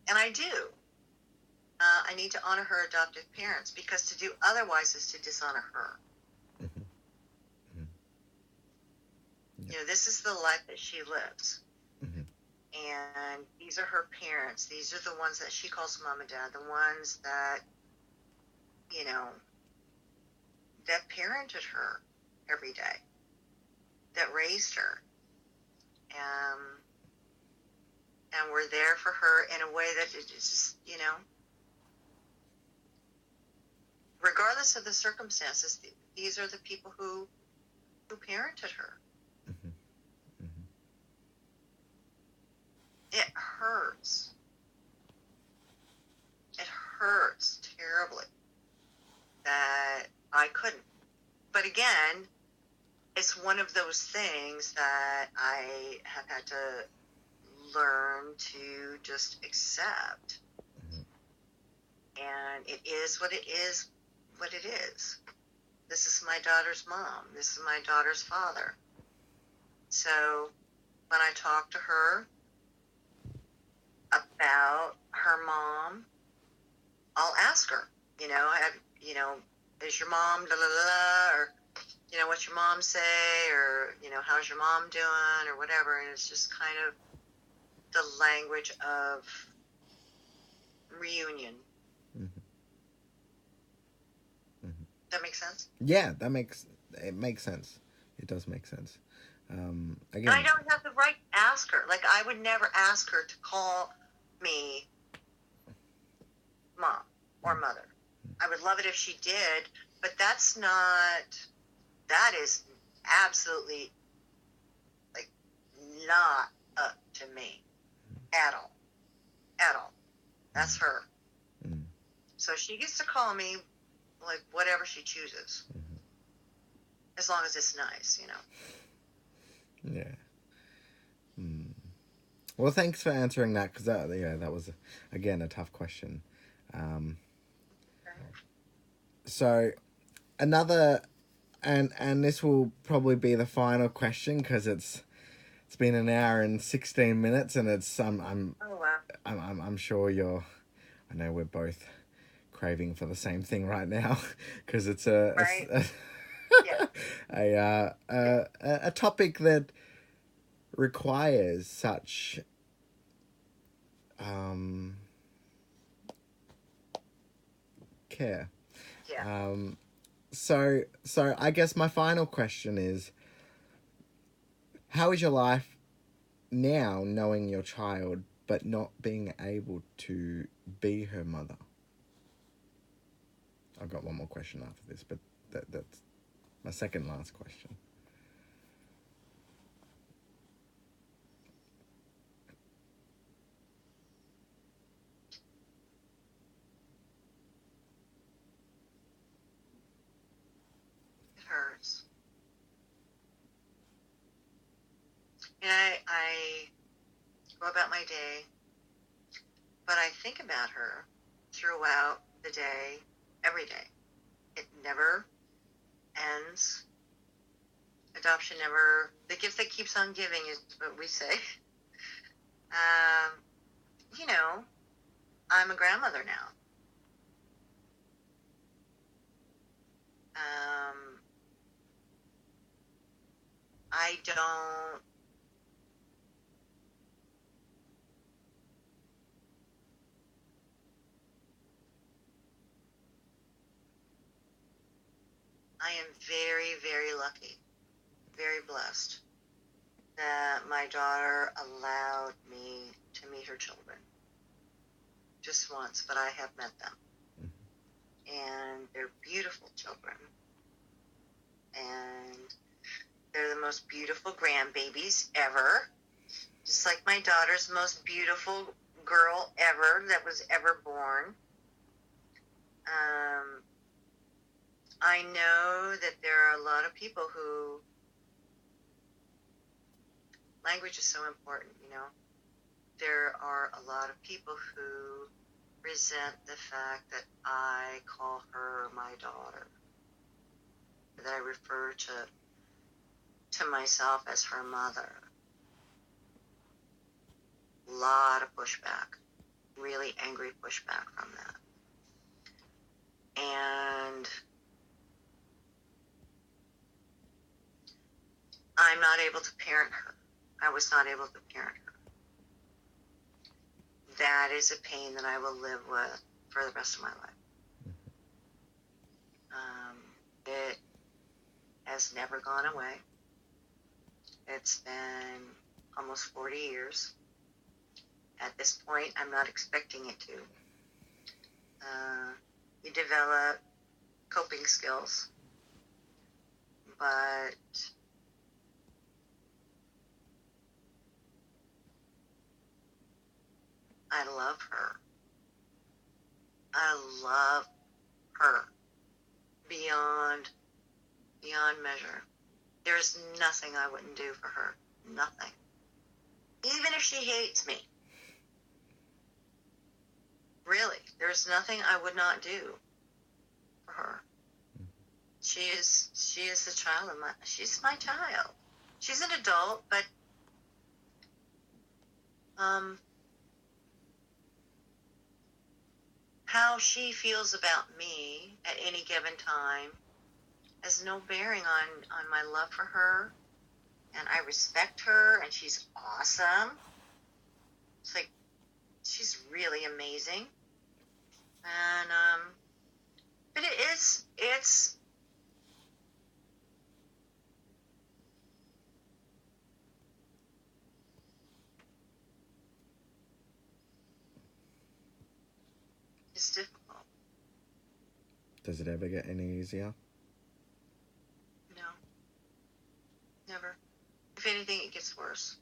and I do. I need to honor her adoptive parents, because to do otherwise is to dishonor her. Mm-hmm. Mm-hmm. This is the life that she lives. Mm-hmm. And these are her parents. These are the ones that she calls Mom and Dad, the ones that, that parented her every day, that raised her. And were there for her in a way that is just, regardless of the circumstances, these are the people who parented her. Mm-hmm. Mm-hmm. It hurts. It hurts terribly that I couldn't. But again, it's one of those things that I have had to learn to just accept. Mm-hmm. And it is what it is, This is my daughter's mom. This is my daughter's father. So when I talk to her about her mom, I'll ask her, is your mom, or what's your mom say, or, how's your mom doing, or whatever. And it's just kind of the language of reunion. Mm-hmm. Mm-hmm. That makes sense? Yeah, it makes sense. It does make sense. Again, and I don't have the right to ask her. Like, I would never ask her to call me mom or mother. I would love it if she did, but that is absolutely, like, not up to me at all. At all. That's her. Mm-hmm. So she gets to call me, like, whatever she chooses. Mm-hmm. As long as it's nice, Yeah. Mm. Well, thanks for answering that, because that was, again, a tough question. So another, and this will probably be the final question, because it's been an hour and 16 minutes, and it's Oh, wow. I'm sure I know we're both craving for the same thing right now, because it's Right? Yeah. a topic that requires such care. Yeah. So I guess my final question is, how is your life now, knowing your child but not being able to be her mother? I've got one more question after this, but that's my second last question. It hurts. And I go about my day, but I think about her throughout the day, every day. It never ends. Adoption never, the gift that keeps on giving is what we say. Um, I'm a grandmother now. I don't, I am very, very lucky, very blessed that my daughter allowed me to meet her children. Just once, but I have met them. And they're beautiful children. And they're the most beautiful grandbabies ever. Just like my daughter's most beautiful girl ever that was ever born. I know that there are a lot of people who, language is so important, There are a lot of people who resent the fact that I call her my daughter, that I refer to myself as her mother. A lot of pushback, really angry pushback from that. And I'm not able to parent her. I was not able to parent her. That is a pain that I will live with for the rest of my life. It has never gone away. It's been almost 40 years. At this point, I'm not expecting it to. You develop coping skills, but I love her. I love her beyond measure. There's nothing I wouldn't do for her. Nothing. Even if she hates me. Really, there's nothing I would not do for her. She is the child of she's my child. She's an adult, but how she feels about me at any given time has no bearing on my love for her, and I respect her, and she's awesome. It's like, she's really amazing. And, but it's difficult. Does it ever get any easier? No, never. If anything, it gets worse.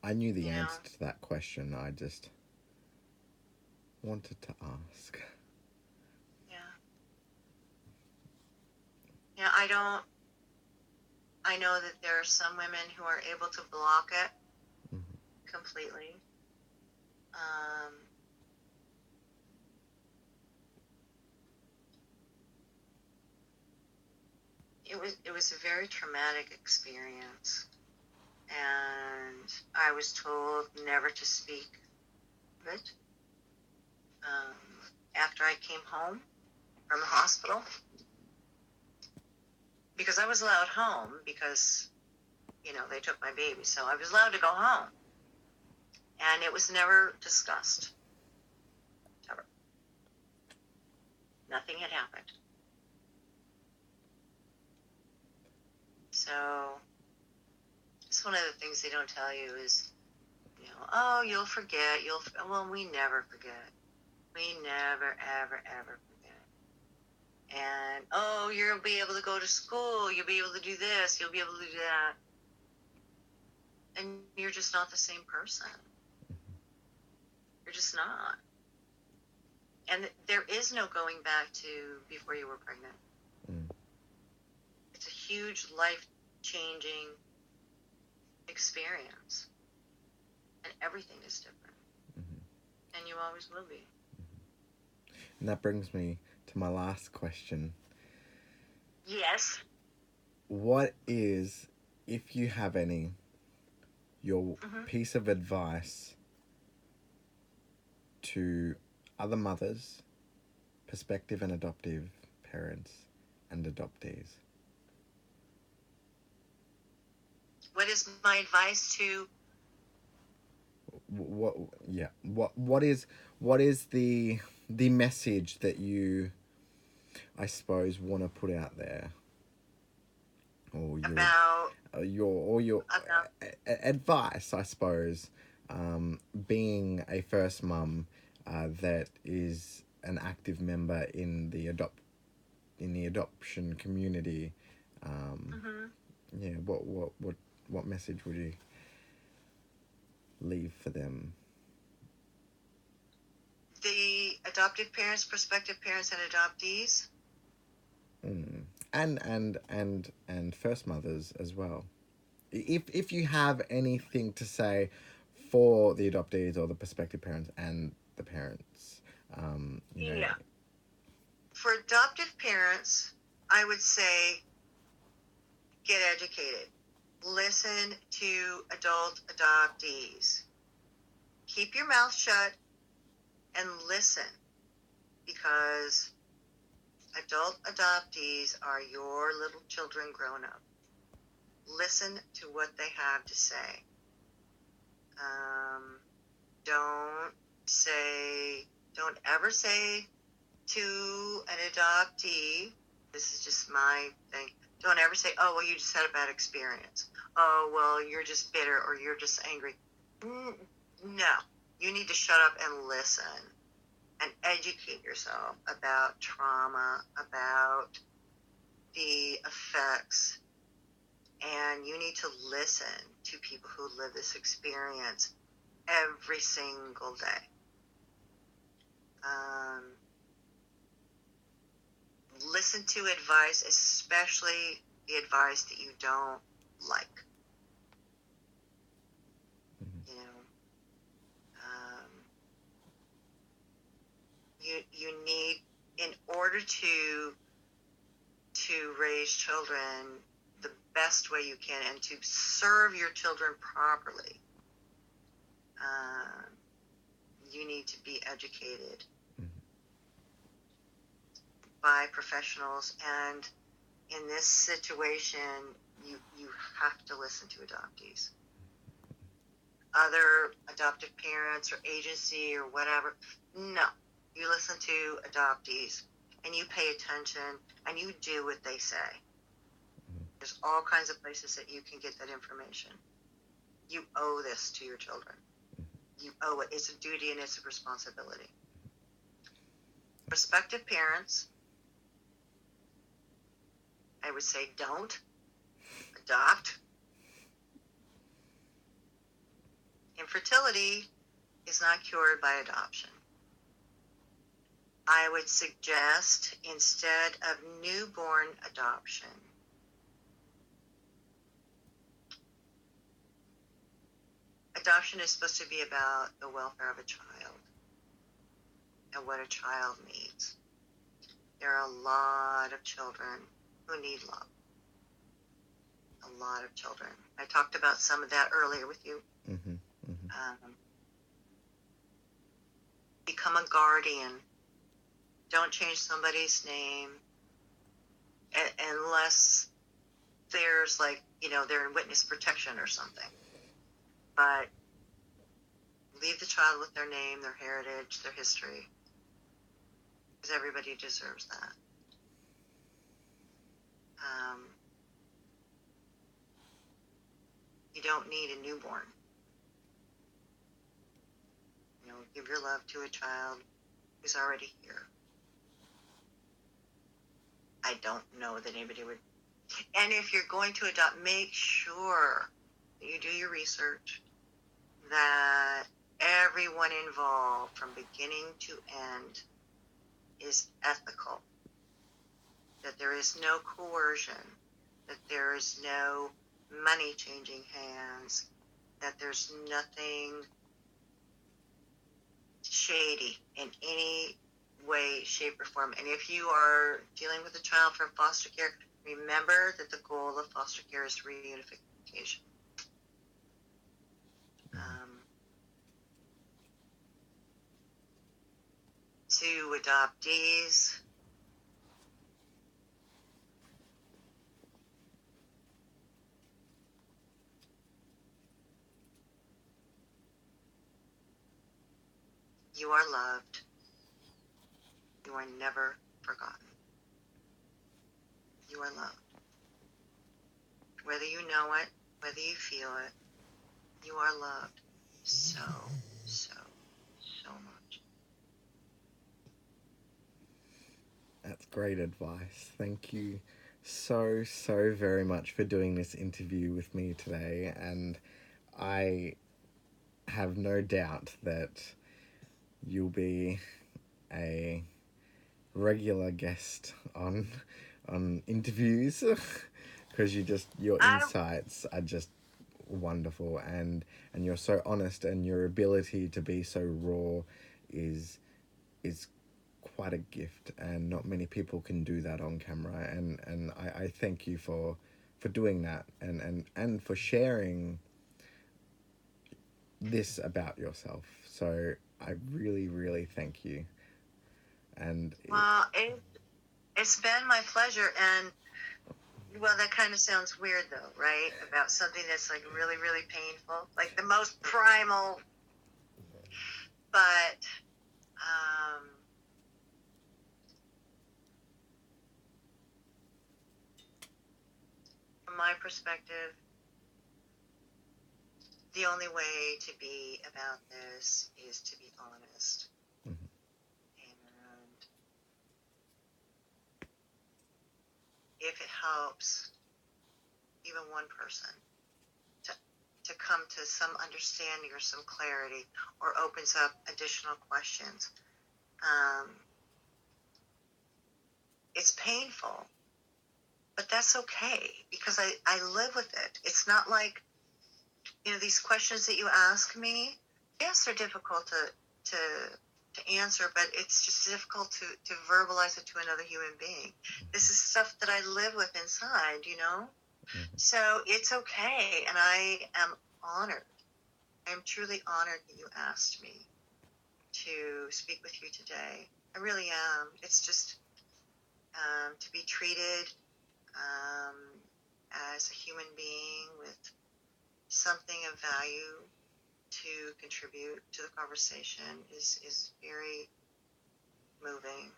I knew the answer to that question. I just wanted to ask. Yeah. Yeah, I know that there are some women who are able to block it completely. It was a very traumatic experience, and I was told never to speak of it. After I came home from the hospital, because I was allowed home because, they took my baby, so I was allowed to go home. And it was never discussed. Ever. Nothing had happened. So, it's one of the things they don't tell you is, oh, you'll forget. Well, we never forget. We never, ever, ever forget. And, oh, you'll be able to go to school. You'll be able to do this. You'll be able to do that. And you're just not the same person. You're just not. And there is no going back to before you were pregnant. It's a huge life-changing experience. And everything is different. And you always will be. And that brings me to my last question. Yes. What is, if you have any, your piece of advice to other mothers, prospective and adoptive parents, and adoptees? What is my advice to? What is the message that you, I suppose, want to put out there, or your advice, I suppose, being a first mum that is an active member in the adoption community. What message would you leave for them? The adoptive parents, prospective parents, and adoptees. And first mothers as well. If you have anything to say for the adoptees or the prospective parents and the parents, Yeah. For adoptive parents, I would say get educated. Listen to adult adoptees. Keep your mouth shut and listen, because adult adoptees are your little children grown up. Listen to what they have to say. Don't ever say to an adoptee, this is just my thing, don't ever say, oh, well, you just had a bad experience. Oh, well, you're just bitter or you're just angry. No, you need to shut up and listen and educate yourself about trauma, about the effects. And you need to listen to people who live this experience every single day. Listen to advice, especially the advice that you don't like. You need, in order to raise children the best way you can and to serve your children properly, you need to be educated. by professionals, and in this situation, you have to listen to adoptees. Other adoptive parents or agency or whatever, no. You listen to adoptees, and you pay attention, and you do what they say. There's all kinds of places that you can get that information. You owe this to your children. You owe it. It's a duty and it's a responsibility. Prospective parents, I would say, don't adopt. Infertility is not cured by adoption. I would suggest, instead of newborn adoption, adoption is supposed to be about the welfare of a child and what a child needs. There are a lot of children who need love. A lot of children. I talked about some of that earlier with you. Mm-hmm. Mm-hmm. Become a guardian. Don't change somebody's name unless there's they're in witness protection or something. But leave the child with their name, their heritage, their history. Because everybody deserves that. You don't need a newborn. Give your love to a child who's already here. I don't know that anybody would. And if you're going to adopt, make sure that you do your research, that everyone involved from beginning to end is ethical, that there is no coercion, that there is no money changing hands, that there's nothing shady in any way, shape, or form. And if you are dealing with a child from foster care, remember that the goal of foster care is reunification. To adoptees, you are loved. You are never forgotten. You are loved. Whether you know it, whether you feel it, you are loved so, so, so much. That's great advice. Thank you so, so very much for doing this interview with me today. And I have no doubt that you'll be a regular guest on interviews because your insights are just wonderful, and you're so honest, and your ability to be so raw is quite a gift, and not many people can do that on camera, and I thank you for doing that, and for sharing this about yourself. So I really, really thank you. And well, it's been my pleasure. And well, that kind of sounds weird though, right? About something that's like really, really painful, like the most primal. But from my perspective, the only way to be about this is to be honest. Mm-hmm. And if it helps even one person to come to some understanding or some clarity, or opens up additional questions, it's painful, but that's okay, because I live with it. It's not like, these questions that you ask me, yes, they're difficult to answer, but it's just difficult to verbalize it to another human being. This is stuff that I live with inside, Mm-hmm. So it's okay, and I am honored. I am truly honored that you asked me to speak with you today. I really am. It's just, to be treated as a human being with something of value to contribute to the conversation is very moving,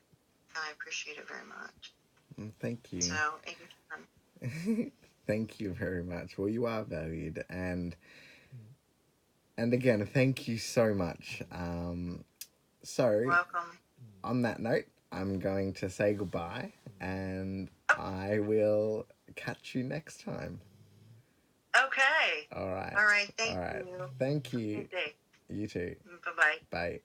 and I appreciate it very much. Thank you. So, anytime. Thank you very much. Well, you are valued, and again, thank you so much. So, Welcome. on that note, I'm going to say goodbye, and I will catch you next time. Okay. All right. All right. Thank All right. you. Thank you. Good day. You too. Bye-bye. Bye.